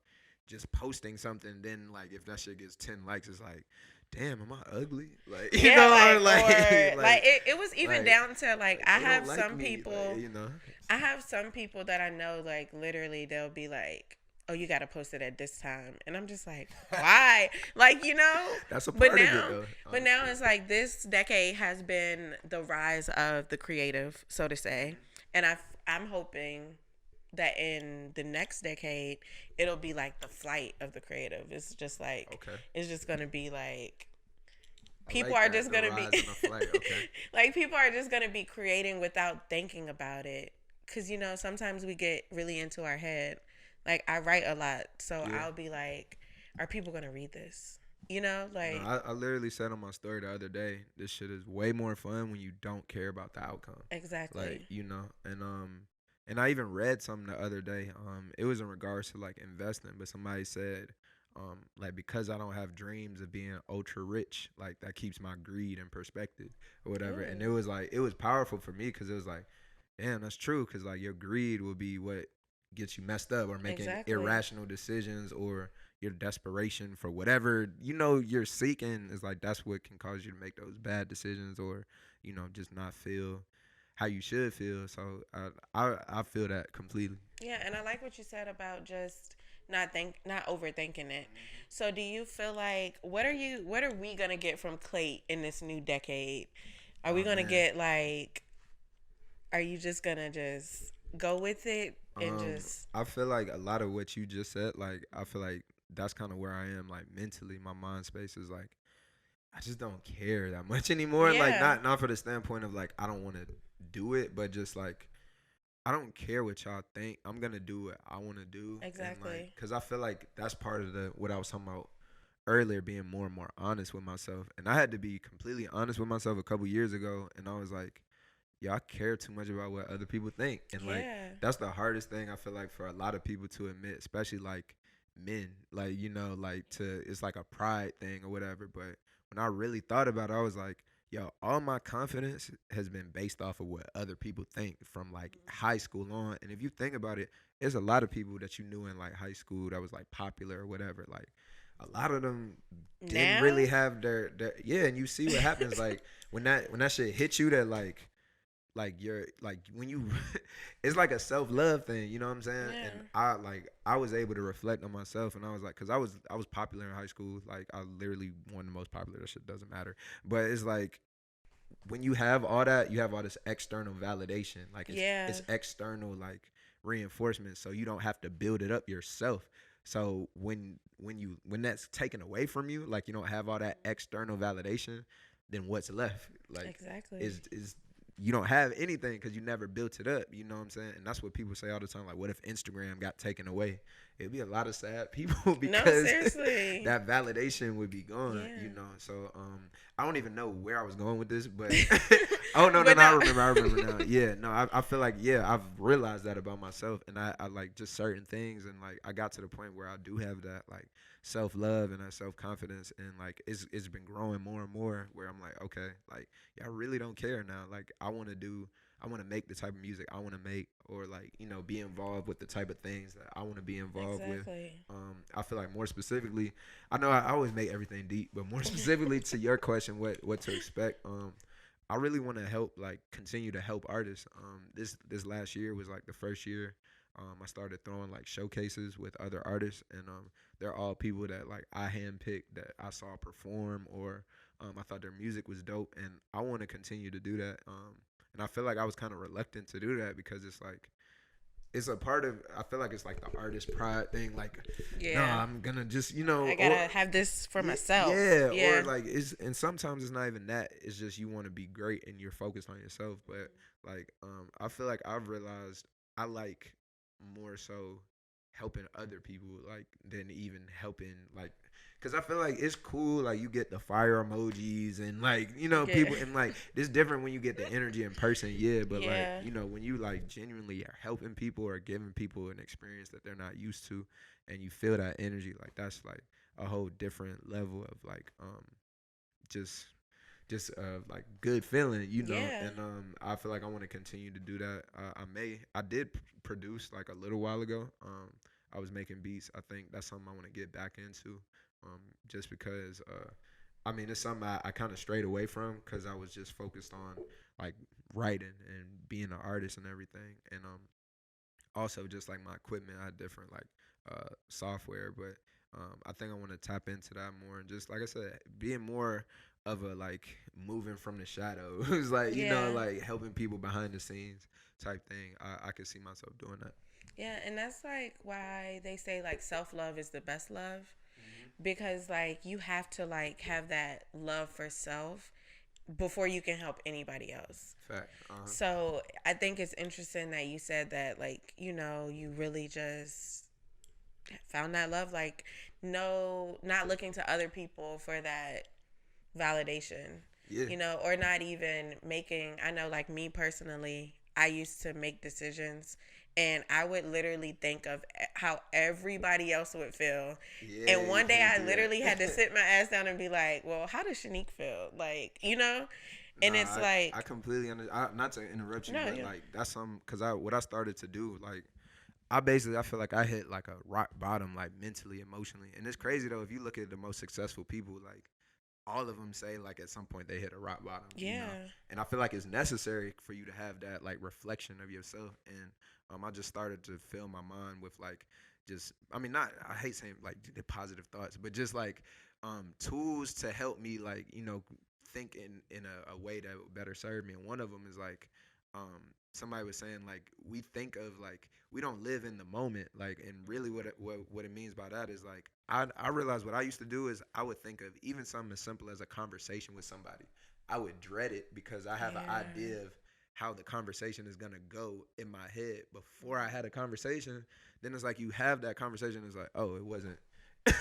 just posting something, then like if that shit gets 10 likes, it's like, damn, am I ugly? Like, you Yeah, know, or like like or like like it was even like down to like I they don't have like some me, like, people you know. I have some people that I know like literally they'll be like, "Oh, you got to post it at this time." And I'm just like, "Why?" Like, you know? That's a But part of it now though, but now honestly. it's like this decade has been the rise of the creative, so to say. And I'm hoping that in the next decade it'll be like the flight of the creative. It's just like Okay. it's just going to be like I people like are that. just The gonna be rise and the flight. Okay. like people are just gonna be creating without thinking about it, because you know sometimes we get really into our head. Like I write a lot, so Yeah. I'll be like, are people gonna read this, you know, No, like I literally said on my story the other day, this shit is way more fun when you don't care about the outcome. Like, exactly. you know, and I even read something the other day. It was in regards to like investing, but somebody said, like because I don't have dreams of being ultra rich, like that keeps my greed in perspective or whatever. And it Ooh, was like it was powerful for me because it was like, damn, that's true. Because like your greed will be what gets you messed up or making exactly. irrational decisions, or your desperation for whatever you know you're seeking is like that's what can cause you to make those bad decisions, or you know just not feel how you should feel. So I feel that completely. Yeah, and I like what you said about just not overthinking it. So do you feel like what are we gonna get from Clayt in this new decade? Are we Oh gonna man. get like, are you just gonna just go with it and just I feel like a lot of what you just said, like I feel like that's kind of where I am, like mentally. My mind space is like I just don't care that much anymore. Like yeah, not for the standpoint of like I don't want to do it, but just like I don't care what y'all think. I'm gonna do what I want to do, and like, exactly. cause I feel like that's part of the what I was talking about earlier, being more and more honest with myself. And I had to be completely honest with myself a couple years ago, and I was like, yeah, I care too much about what other people think, and like Yeah, that's the hardest thing I feel like for a lot of people to admit, especially like men, like you know, like to it's like a pride thing or whatever. But when I really thought about it, I was like, yo, all my confidence has been based off of what other people think from like high school on. And if you think about it, there's a lot of people that you knew in like high school that was like popular or whatever. Like a lot of them didn't really now have their yeah. And you see what happens like when that shit hits you that like you're like when you it's like a self-love thing, you know what I'm saying? Yeah. And I was able to reflect on myself, and I was like, because I was popular in high school, like I literally one of the most popular. That shit doesn't matter, but it's like when you have all that, you have all this external validation. Like Yeah. it's external like reinforcement, so you don't have to build it up yourself. So when that's taken away from you, like you don't have all that external validation, then what's left? Like Exactly. is you don't have anything because you never built it up. You know what I'm saying? And that's what people say all the time. Like, what if Instagram got taken away? It'd be a lot of sad people No, because seriously. that validation would be gone. Yeah. You know, so I don't even know where I was going with this, but oh no, no, But no, no. I remember now. Yeah, no, I feel like yeah, I've realized that about myself, and I like just certain things, and like I got to the point where I do have that like self love and that self confidence, and like it's been growing more and more. Where I'm like, okay, like yeah, I really don't care now. Like I want to make the type of music I want to make, or like be involved with the type of things that I want to be involved with. Exactly. I feel like more specifically, I know I always make everything deep, but more specifically to your question, what to expect. I really want to help, like, continue to help artists. This last year was like the first year. I started throwing like showcases with other artists, and they're all people that like I handpicked that I saw perform, or I thought their music was dope, and I want to continue to do that. And I feel like I was kind of reluctant to do that because it's like it's a part of I feel like it's like the artist pride thing. Like, no, Yeah. I'm gonna just I or gotta have this for myself. yeah, or Yeah. like and sometimes it's not even that. It's just you want to be great and you're focused on yourself. But like, I feel like I've realized I like more so helping other people like than even helping like because I feel like it's cool like you get the fire emojis and like Yeah. people and like it's different when you get the energy in person, yeah, but like Yeah. when you like genuinely are helping people or giving people an experience that they're not used to, and you feel that energy, like that's like a whole different level of like just like good feeling, Yeah. and I feel like I want to continue to do that. I did produce like a little while ago. I was making beats. I think that's something I want to get back into, just because I mean it's something I kind of strayed away from because I was just focused on like writing and being an artist and everything, and also just like my equipment, I had different like software, but I think I want to tap into that more and just like I said, being more of a like moving from the shadows, like Yeah. like helping people behind the scenes type thing. I could see myself doing that. Yeah, and that's like why they say like self-love is the best love, because like you have to like have that love for self before you can help anybody else. Fact. So I think it's interesting that you said that, like, you really just found that love, like, no, not looking to other people for that validation, Yeah. or not even making. I know, like, me personally, I used to make decisions and I would literally think of how everybody else would feel. Yeah, And you one day can't I do literally had to that. sit my ass down and be like, well, how does Shanique feel? Like, Nah, And it's I like, completely not to interrupt you, no, but yeah. like that's some because what I started to do like I feel like I hit like a rock bottom, like mentally, emotionally. And it's crazy though, if you look at the most successful people, like all of them say like at some point they hit a rock bottom. Yeah. And I feel like it's necessary for you to have that like reflection of yourself. And I just started to fill my mind with like just I mean not I hate saying like the positive thoughts, but just like tools to help me like think in a way that would better serve me. And one of them is like somebody was saying like we think of like we don't live in the moment, like, and really what it means by that is like I realized what I used to do is I would think of even something as simple as a conversation with somebody. I would dread it because I have an Yeah. idea of how the conversation is gonna go in my head before I had a conversation. Then it's like you have that conversation, it's like, oh, it wasn't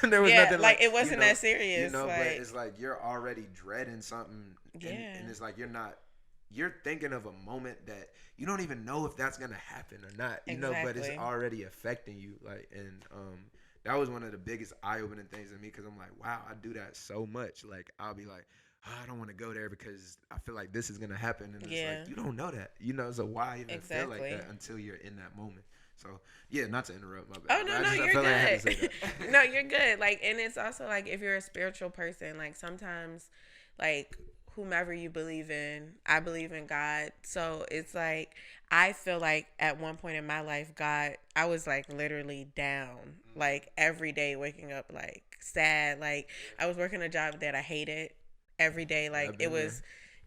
there was Yeah, nothing like like it wasn't that serious. but Like, it's like you're already dreading something, yeah, and it's like you're thinking of a moment that you don't even know if that's gonna happen or not, but it's exactly. already affecting you, like, and that was one of the biggest eye-opening things to me because I'm like, wow, I do that so much. Like, I'll be like, oh, I don't want to go there because I feel like this is gonna happen, and it's like Yeah, you don't know that, so why even feel like exactly. that until you're in that moment? So yeah, not to interrupt, my Oh bad, but no, no, I you're felt like I had to say good. that. No, you're good. Like, and it's also like if you're a spiritual person, like sometimes, like whomever you believe in. I believe in God. So it's like I feel like at one point in my life, God, I was like literally down, like every day waking up like sad. Like I was working a job that I hated every day. Yeah, Like I've been there.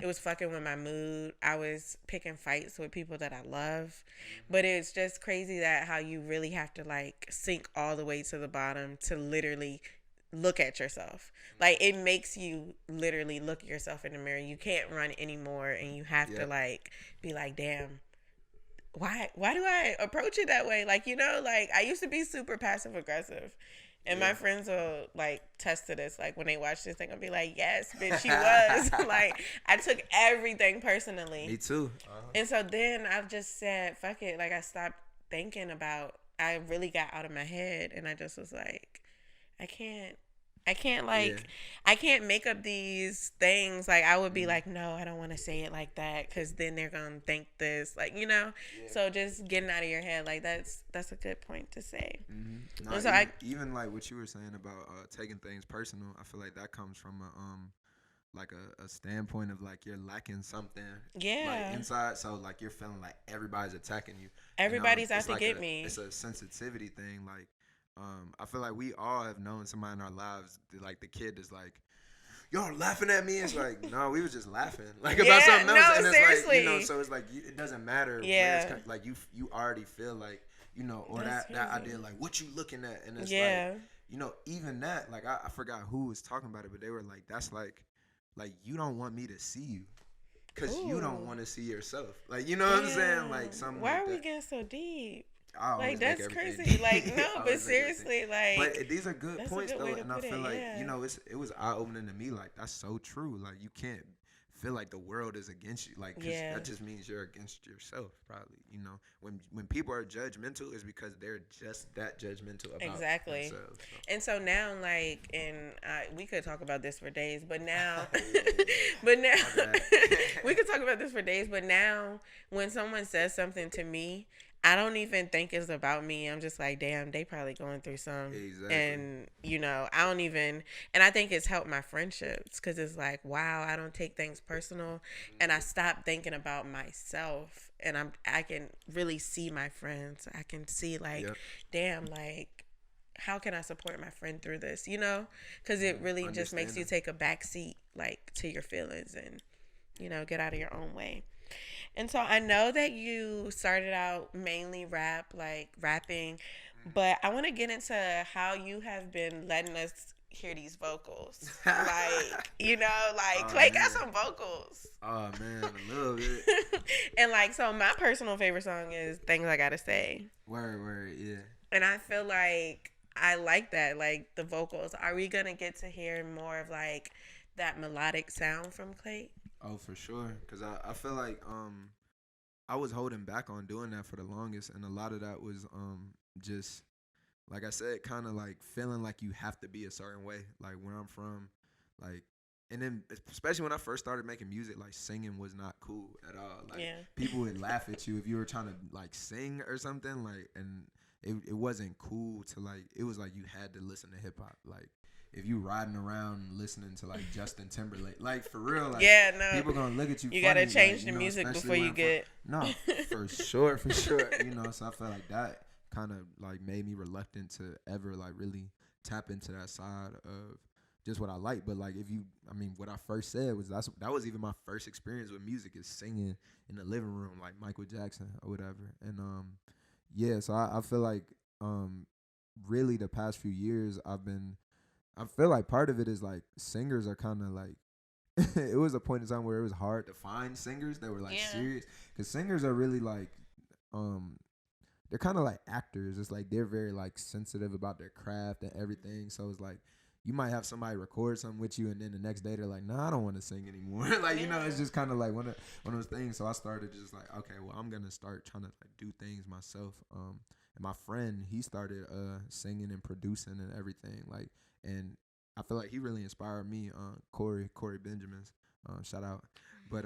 it was fucking with my mood. I was picking fights with people that I love. But it's just crazy that how you really have to like sink all the way to the bottom to literally look at yourself. Like it makes you literally look at yourself in the mirror. You can't run anymore and you have to Yep. like be like, damn, why do I approach it that way? Like, like I used to be super passive aggressive. And my Yeah. friends will like test to this. Like when they watch this, they're gonna be like, "Yes, bitch, she was." Like I took everything personally, Me too. and so then I just said, "Fuck it." Like I stopped thinking about. I really got out of my head, and I just was like, I can't. I can't Yeah. like I can't make up these things. Like I would be Mhm. like, no, I don't want to say it like that because then they're gonna think this. Like Yeah. so just getting out of your head. Like that's a good point to say. Not And so even I even like what you were saying about taking things personal. I feel like that comes from a like a standpoint of like you're lacking something like yeah, inside, so like you're feeling like everybody's attacking you, and everybody's out it's to like get it's me. a sensitivity thing. Like I feel like we all have known somebody in our lives that, like the kid is like, y'all laughing at me. It's like, no, we was just laughing like about Yeah, something else, no, and it's like, seriously. so it's like it doesn't matter where it's Yeah, like you already feel like, or that's that crazy. idea like what you looking at, and it's like, Yeah, even that, like I forgot who was talking about it, but they were like, that's like you don't want me to see you because you don't ooh, want to see yourself, like, you know what I'm saying, like damn. something Why like are we that. getting so deep? I Like always make that's everything crazy. Like deep. no, I but always make everything. seriously, But like these are good that's a points good way though, to and I put feel it. like, Yeah. it was eye opening to me. Like that's so true. Like you can't feel like the world is against you, like because Yeah. that just means you're against yourself. Probably, when people are judgmental, is because they're just that judgmental about Exactly. themselves. So. And so now, like, and we could talk about this for days, but now, Yeah, but now, my bad. we could talk about this for days, but now, when someone says something to me, I don't even think it's about me. I'm just like, damn, they probably going through some. Exactly. And, I don't even, and I think it's helped my friendships because it's like, wow, I don't take things personal. And I stop thinking about myself. And I can really see my friends. I can see, like, Yep. damn, like, how can I support my friend through this? Because it really just makes you Understanding. take a back seat, like, to your feelings and, get out of your own way. And so I know that you started out mainly like rapping, but I want to get into how you have been letting us hear these vocals. Like, like Oh Clayt got man. some vocals. Oh man, a little bit. And like, so my personal favorite song is Things I Gotta Say. Word, yeah. And I feel like I like that, like the vocals. Are we gonna get to hear more of like that melodic sound from Clayt? Oh, for sure. Cause I feel like I was holding back on doing that for the longest, and a lot of that was just like I said, kind of like feeling like you have to be a certain way, like where I'm from, like. And then, especially when I first started making music, like singing was not cool at all. Like Yeah. people would laugh at you if you were trying to like sing or something. Like, and it wasn't cool to like. It was like you had to listen to hip hop. Like if you riding around listening to like Justin Timberlake, like for real, like Yeah, no. people gonna look at you You funny. gotta change Like, the music especially before where you I'm from. get. No, for sure, for sure. So I felt like that kind of like made me reluctant to ever like really tap into that side of just what I like. But like what I first said was that was even my first experience with music, is singing in the living room like Michael Jackson or whatever. And yeah, so I feel like really the past few years I feel like part of it is like singers are kind of like it was a point in time where it was hard to find singers that were like Yeah. serious, because singers are really like um they're kind of like actors. It's like they're very like sensitive about their craft and everything. So it's like you might have somebody record something with you, and then the next day they're like, "Nah, I don't want to sing anymore." Like Yeah. it's just kind of like one of those things. So I started just like, okay, well, I'm gonna start trying to like do things myself. And my friend, he started singing and producing and everything. Like, and I feel like he really inspired me. Corey Benjamins, shout out. But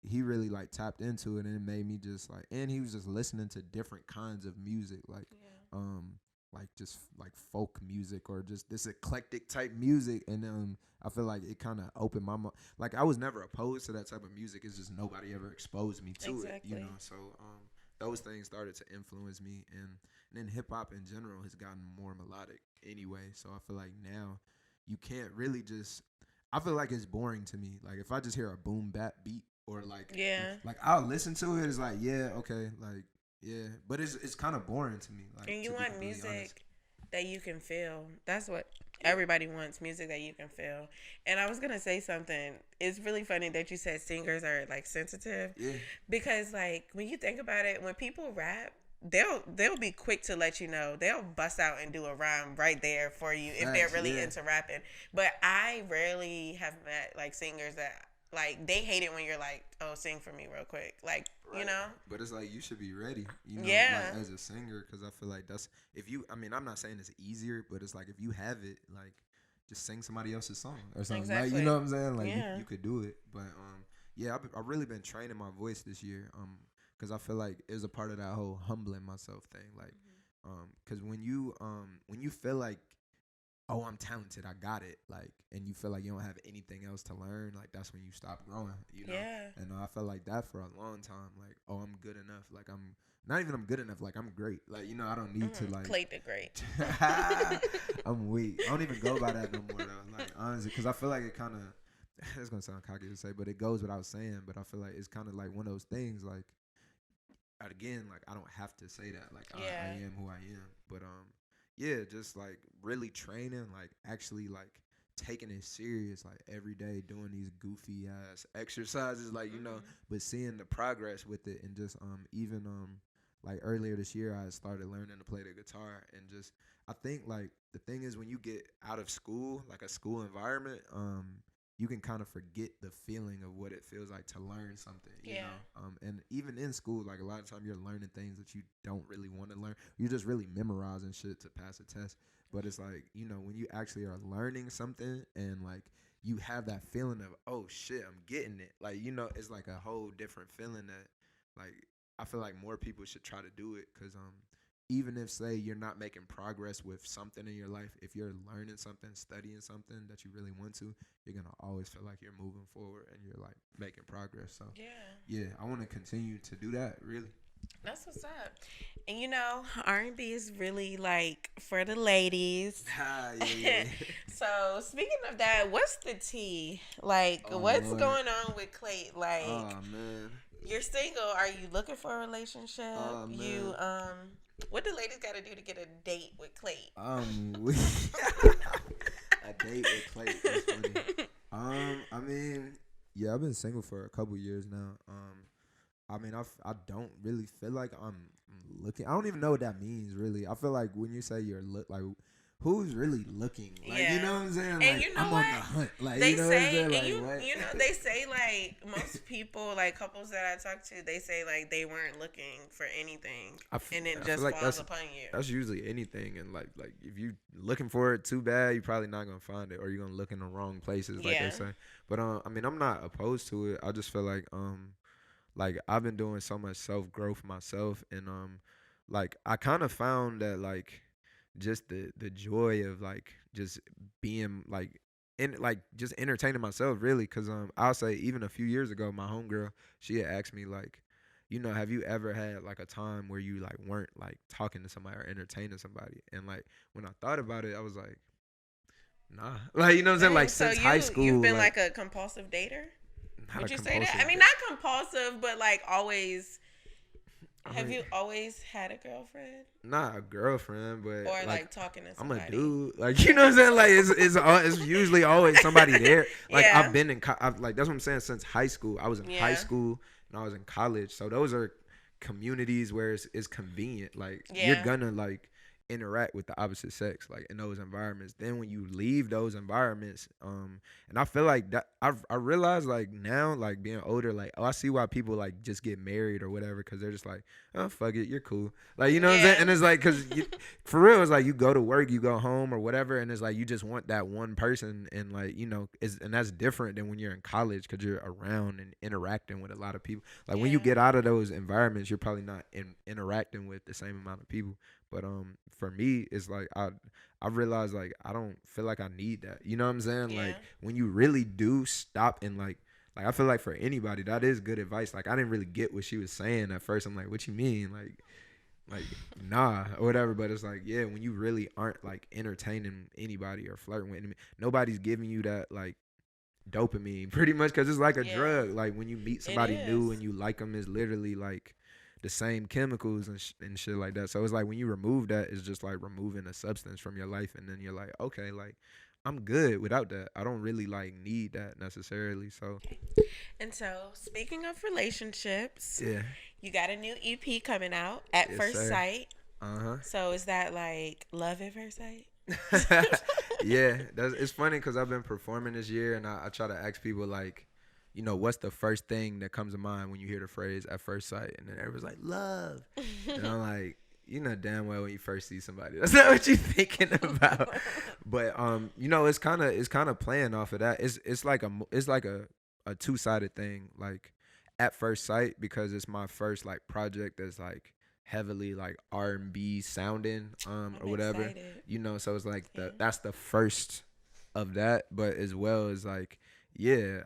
he really like tapped into it, and it made me just like, and he was just listening to different kinds of music, like Yeah. um like just like folk music or just this eclectic type music, and I feel like it kind of opened my mind. Like I was never opposed to that type of music. It's just nobody ever exposed me to it, you know. Exactly. So those things started to influence me, and then hip hop in general has gotten more melodic anyway. So I feel like now you can't really just. I feel like it's boring to me. Like if I just hear a boom bap beat or Yeah. like I'll listen to it. It's like yeah, okay, like yeah, but it's kind of boring to me. Like And to you be want completely honest. music that you can feel. That's what Yeah. everybody wants, music that you can feel. And I was going to say something. It's really funny that you said singers are like sensitive Yeah. because like when you think about it, when people rap, they'll be quick to let you know. They'll bust out and do a rhyme right there for you if they're Facts. really Yeah. into rapping. But I rarely have met like singers that like they hate it when you're like, "Oh, sing for me real quick." Like, you Right. know? But it's like you should be ready, you know, like Yeah. as a singer, because I feel like that's if you. I mean, I'm not saying it's easier, but it's like if you have it, like just sing somebody else's song or something. Like you Exactly. know what I'm saying? Like Yeah. you could do it. But yeah, I've really been training my voice this year. Because I feel like it's a part of that whole humbling myself thing. Like, because when you feel like oh, I'm talented, I got it, like, and you feel like you don't have anything else to learn, like, that's when you stop growing, you know? Yeah. And I felt like that for a long time, like, oh, I'm good enough, like, I'm not even I'm good enough, like, I'm great, like, you know, I don't need to, like, Clayt the Great. I'm weak. I don't even go by that no more, though, like, honestly, because I feel like it kind of, it's gonna sound cocky to say, but it goes without saying, but I feel like it's kind of like one of those things, like, again, like I don't have to say that. Like I Yeah. am who I am. But yeah, just like really training, like actually like taking it serious, like every day doing these goofy ass exercises, like, you know, Mhm. but seeing the progress with it and just even like earlier this year I started learning to play the guitar and just I think like the thing is when you get out of school, like a school environment, you can kind of forget the feeling of what it feels like to learn something, you Yeah. know. And even in school, like a lot of time you're learning things that you don't really want to learn. You're just really memorizing shit to pass a test. But it's like, you know, when you actually are learning something and like you have that feeling of, oh shit, I'm getting it. Like, you know, it's like a whole different feeling that like I feel like more people should try to do it because even if say you're not making progress with something in your life, if you're learning something, studying something that you really want to, you're gonna always feel like you're moving forward and you're like making progress. So Yeah. yeah, I want to continue to do that. Really. That's what's up. And you know, R&B is really like for the ladies. Ah, yeah, yeah, yeah. So speaking of that, what's the tea? Like, Oh what's Lord. going on with Clayt? Like, Oh man. you're single. Are you looking for a relationship? Oh You man. what do ladies got to do to get a date with Clayt? We a date with Clayt. That's funny. I mean, yeah, I've been single for a couple years now. I mean, I don't really feel like I'm looking. I don't even know what that means, really. I feel like when you say you're like, who's really looking? Like, you Yeah. know what I'm saying? And Like, you know I'm on the what? hunt. Like, They you know what I'm say, saying? and Like, what? you know, they say like most people, like couples that I talk to, they say like they weren't looking for anything, and it I feel just like falls upon you. that's usually anything, and like if you looking for it too bad, you're probably not gonna find it, or you're gonna look in the wrong places, like they Yeah. say. But I mean, I'm not opposed to it. I just feel like I've been doing so much self growth myself, and like I kind of found that like just the joy of like just being like in like just entertaining myself really, cause I'll say even a few years ago, my homegirl she had asked me like, you know, have you ever had like a time where you like weren't like talking to somebody or entertaining somebody, and like when I thought about it, I was like, nah, like you know what I'm saying, like Dang. So since high you've school, been like like a compulsive dater? not a Would you say that? I compulsive. mean, not compulsive, but like always. I Have mean, you always had a girlfriend not a girlfriend, but or like like talking to I'm a somebody? dude. Like you know what I'm saying? Like it's usually always somebody there. Like I've Yeah. been in like that's what I'm saying since high school. I was in high Yeah. school and I was in college. So those are communities where it's convenient. Like you're Yeah. gonna like interact with the opposite sex like in those environments. Then when you leave those environments, and I feel like that I realize like now like being older, like oh I see why people like just get married or whatever because they're just like oh fuck it, you're cool. Like you know what I'm saying? Yeah. And it's like because for real, it's like you go to work, you go home or whatever, and it's like you just want that one person, and like you know, and that's different than when you're in college because you're around and interacting with a lot of people. Like when you Yeah. get out of those environments, you're probably not interacting with the same amount of people. But for me, it's like I realized like I don't feel like I need that. You know what I'm saying? Yeah. Like when you really do stop and like I feel like for anybody that is good advice. Like I didn't really get what she was saying at first. I'm like, what you mean? Like nah or whatever. But it's like yeah, when you really aren't like entertaining anybody or flirting with anybody, nobody's giving you that like dopamine pretty much because it's like a Yeah. drug. Like when you meet It somebody is. new and you like them, is literally like the same chemicals and shit like that. So it's like when you remove that, it's just like removing a substance from your life, and then you're like, okay, like I'm good without that. I don't really like need that necessarily. So And so, speaking of relationships, yeah, you got a new EP coming out, At yes First sir. Sight. Uh So, is that like love at first sight? huh. Yeah, it's funny because I've been performing this year, and I try to ask people like, you know, what's the first thing that comes to mind when you hear the phrase "at first sight," and then everyone's like, "Love," and I'm like, you know, damn well when you first see somebody, that's not what you're thinking about. But you know, it's kind of playing off of that. It's like a two-sided thing, like at first sight because it's my first like project that's like heavily like R&B sounding I'm or whatever, excited. you know, so it's like Yeah. that's the first of that, but as well as like yeah,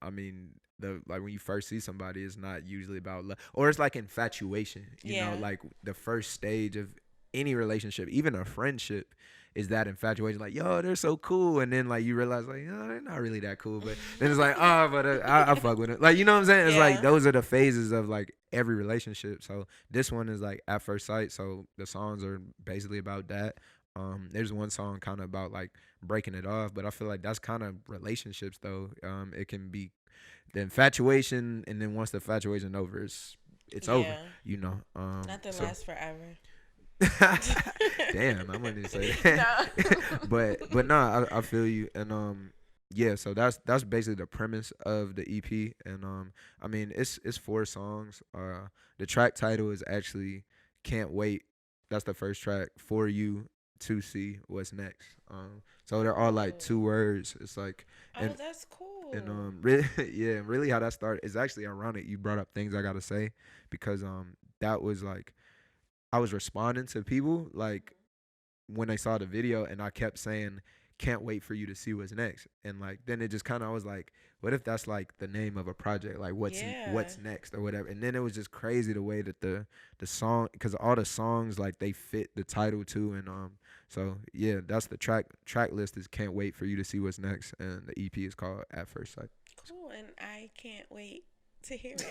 I mean the like when you first see somebody, it's not usually about love, or it's like infatuation, you know, Yeah. like the first stage of any relationship, even a friendship, is that infatuation, like yo they're so cool, and then like you realize like oh they're not really that cool, but then it's like oh but I fuck with it, like you know what I'm saying, it's like Yeah. those are the phases of like every relationship. So this one is like at first sight, so the songs are basically about that. There's one song kind of about like breaking it off, but I feel like that's kind of relationships though. It can be the infatuation, and then once the infatuation over, it's over, Yeah. you know. Nothing So lasts forever. damn, I wouldn't say that. No. but no, I feel you, and yeah, so that's basically the premise of the EP, and I mean it's four songs. The track title is actually "Can't Wait." That's the first track. For you to see what's next. So they're all like two Oh. words. It's like Oh, and that's and cool. really yeah, really how that started is actually ironic. You brought up things I gotta say because that was like I was responding to people like when they saw the video, and I kept saying can't wait for you to see what's next, and like then it just kind of was like what if that's like the name of a project, like Yeah. what's next or whatever, and then it was just crazy the way that the song, because all the songs like they fit the title too, and so yeah, that's the track list is can't wait for you to see what's next, and the EP is called At First Sight. Cool. And I can't wait to hear it.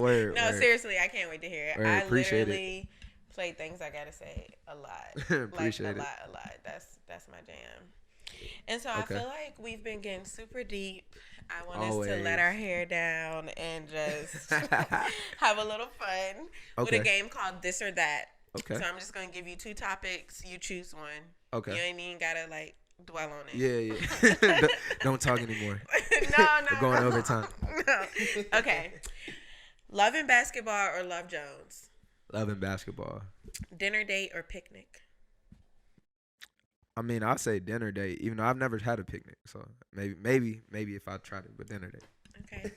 Word, No, word, seriously, I can't wait to hear it. word, I appreciate it. literally play things I gotta say a lot. Like a Appreciate it. lot, a lot. That's my jam. And so I Okay. feel like we've been getting super deep. I want us to let Always. our hair down and just have a little fun with a Okay. game called This or That. Okay. So I'm just gonna give you two topics. You choose one. Okay. You ain't even gotta like dwell on it. Yeah, yeah. Don't talk anymore. No, We're going no, over time. no. Okay. Love and basketball or Love Jones? Loving basketball. Dinner date or picnic? I mean, I'll say dinner date, even though I've never had a picnic. So maybe if I tried it, but dinner date. Okay.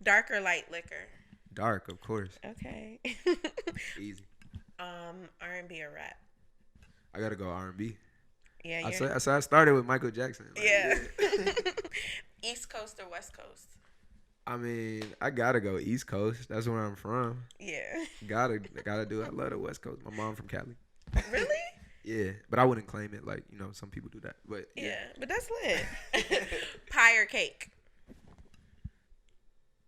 Dark or light liquor? Dark, of course. Okay. Easy. R&B or rap? I gotta go R&B. Yeah, I you're. said I started with Michael Jackson. Like, Yeah. East Coast or West Coast? I mean, I gotta go East Coast. That's where I'm from. Yeah. Gotta do it. I love the West Coast. My mom from Cali. Really? Yeah, but I wouldn't claim it like some people do that. But yeah. Yeah, but that's lit. Pie or cake?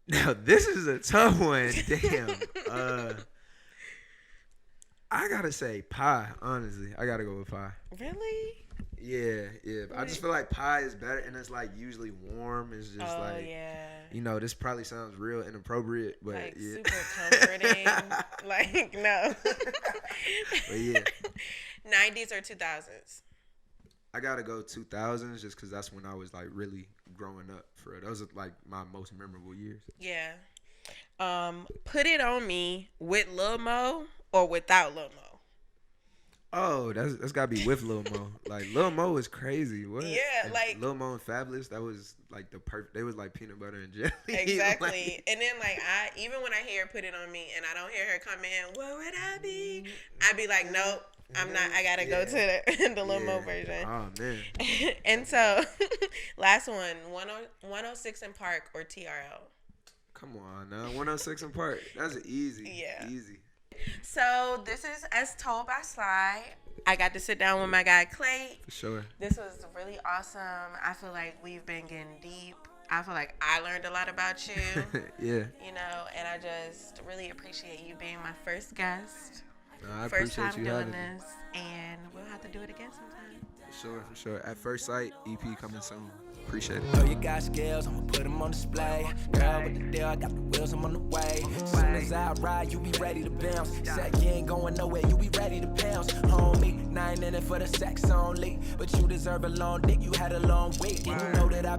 Now this is a tough one. Damn. I gotta say pie. Honestly, I gotta go with pie. Really? Yeah, yeah. I just feel like pie is better, and it's like usually warm. It's just Oh like yeah. this probably sounds real inappropriate, but Like yeah. super comforting. Like no. But yeah, 90s or 2000s? I gotta go 2000s just because that's when I was like really growing up. For it, those are like my most memorable years. Yeah. Put It On Me with Lil Mo or without Lil Mo? Oh, that's gotta be with Lil Mo. Like Lil Mo is crazy. What? Yeah, And like Lil Mo and Fabulous, that was like the perfect. They was like peanut butter and jelly. exactly. Like, And then like I even when I hear her put it on me and I don't hear her come in, what would I be? I'd be like, nope, I'm not. I gotta go to yeah, the Lil Mo yeah. version. Oh man. And so, last one, 106 in Park or TRL. Come on now. 106 in Park. That's easy. Yeah. Easy. So this is As Told by Sly. I got to sit down with my guy Clayt. For sure. This was really awesome. I feel like we've been getting deep. I feel like I learned a lot about you. Yeah. You know, and I just really appreciate you being my first guest. No, I First appreciate time you doing having me. this, and we'll have to do it again sometime. For sure, for sure. At First Sight, EP coming soon. Appreciate it. Oh, you got skills, I'ma put them on display. Girl, with the deal, I got the wheels, I'm on the way. Soon as I ride, you be ready to bounce. Said you ain't going nowhere, you be ready to bounce. Homie, now I ain't in it for the sex only. But you deserve a long dick, you had a long week. And you know that I've been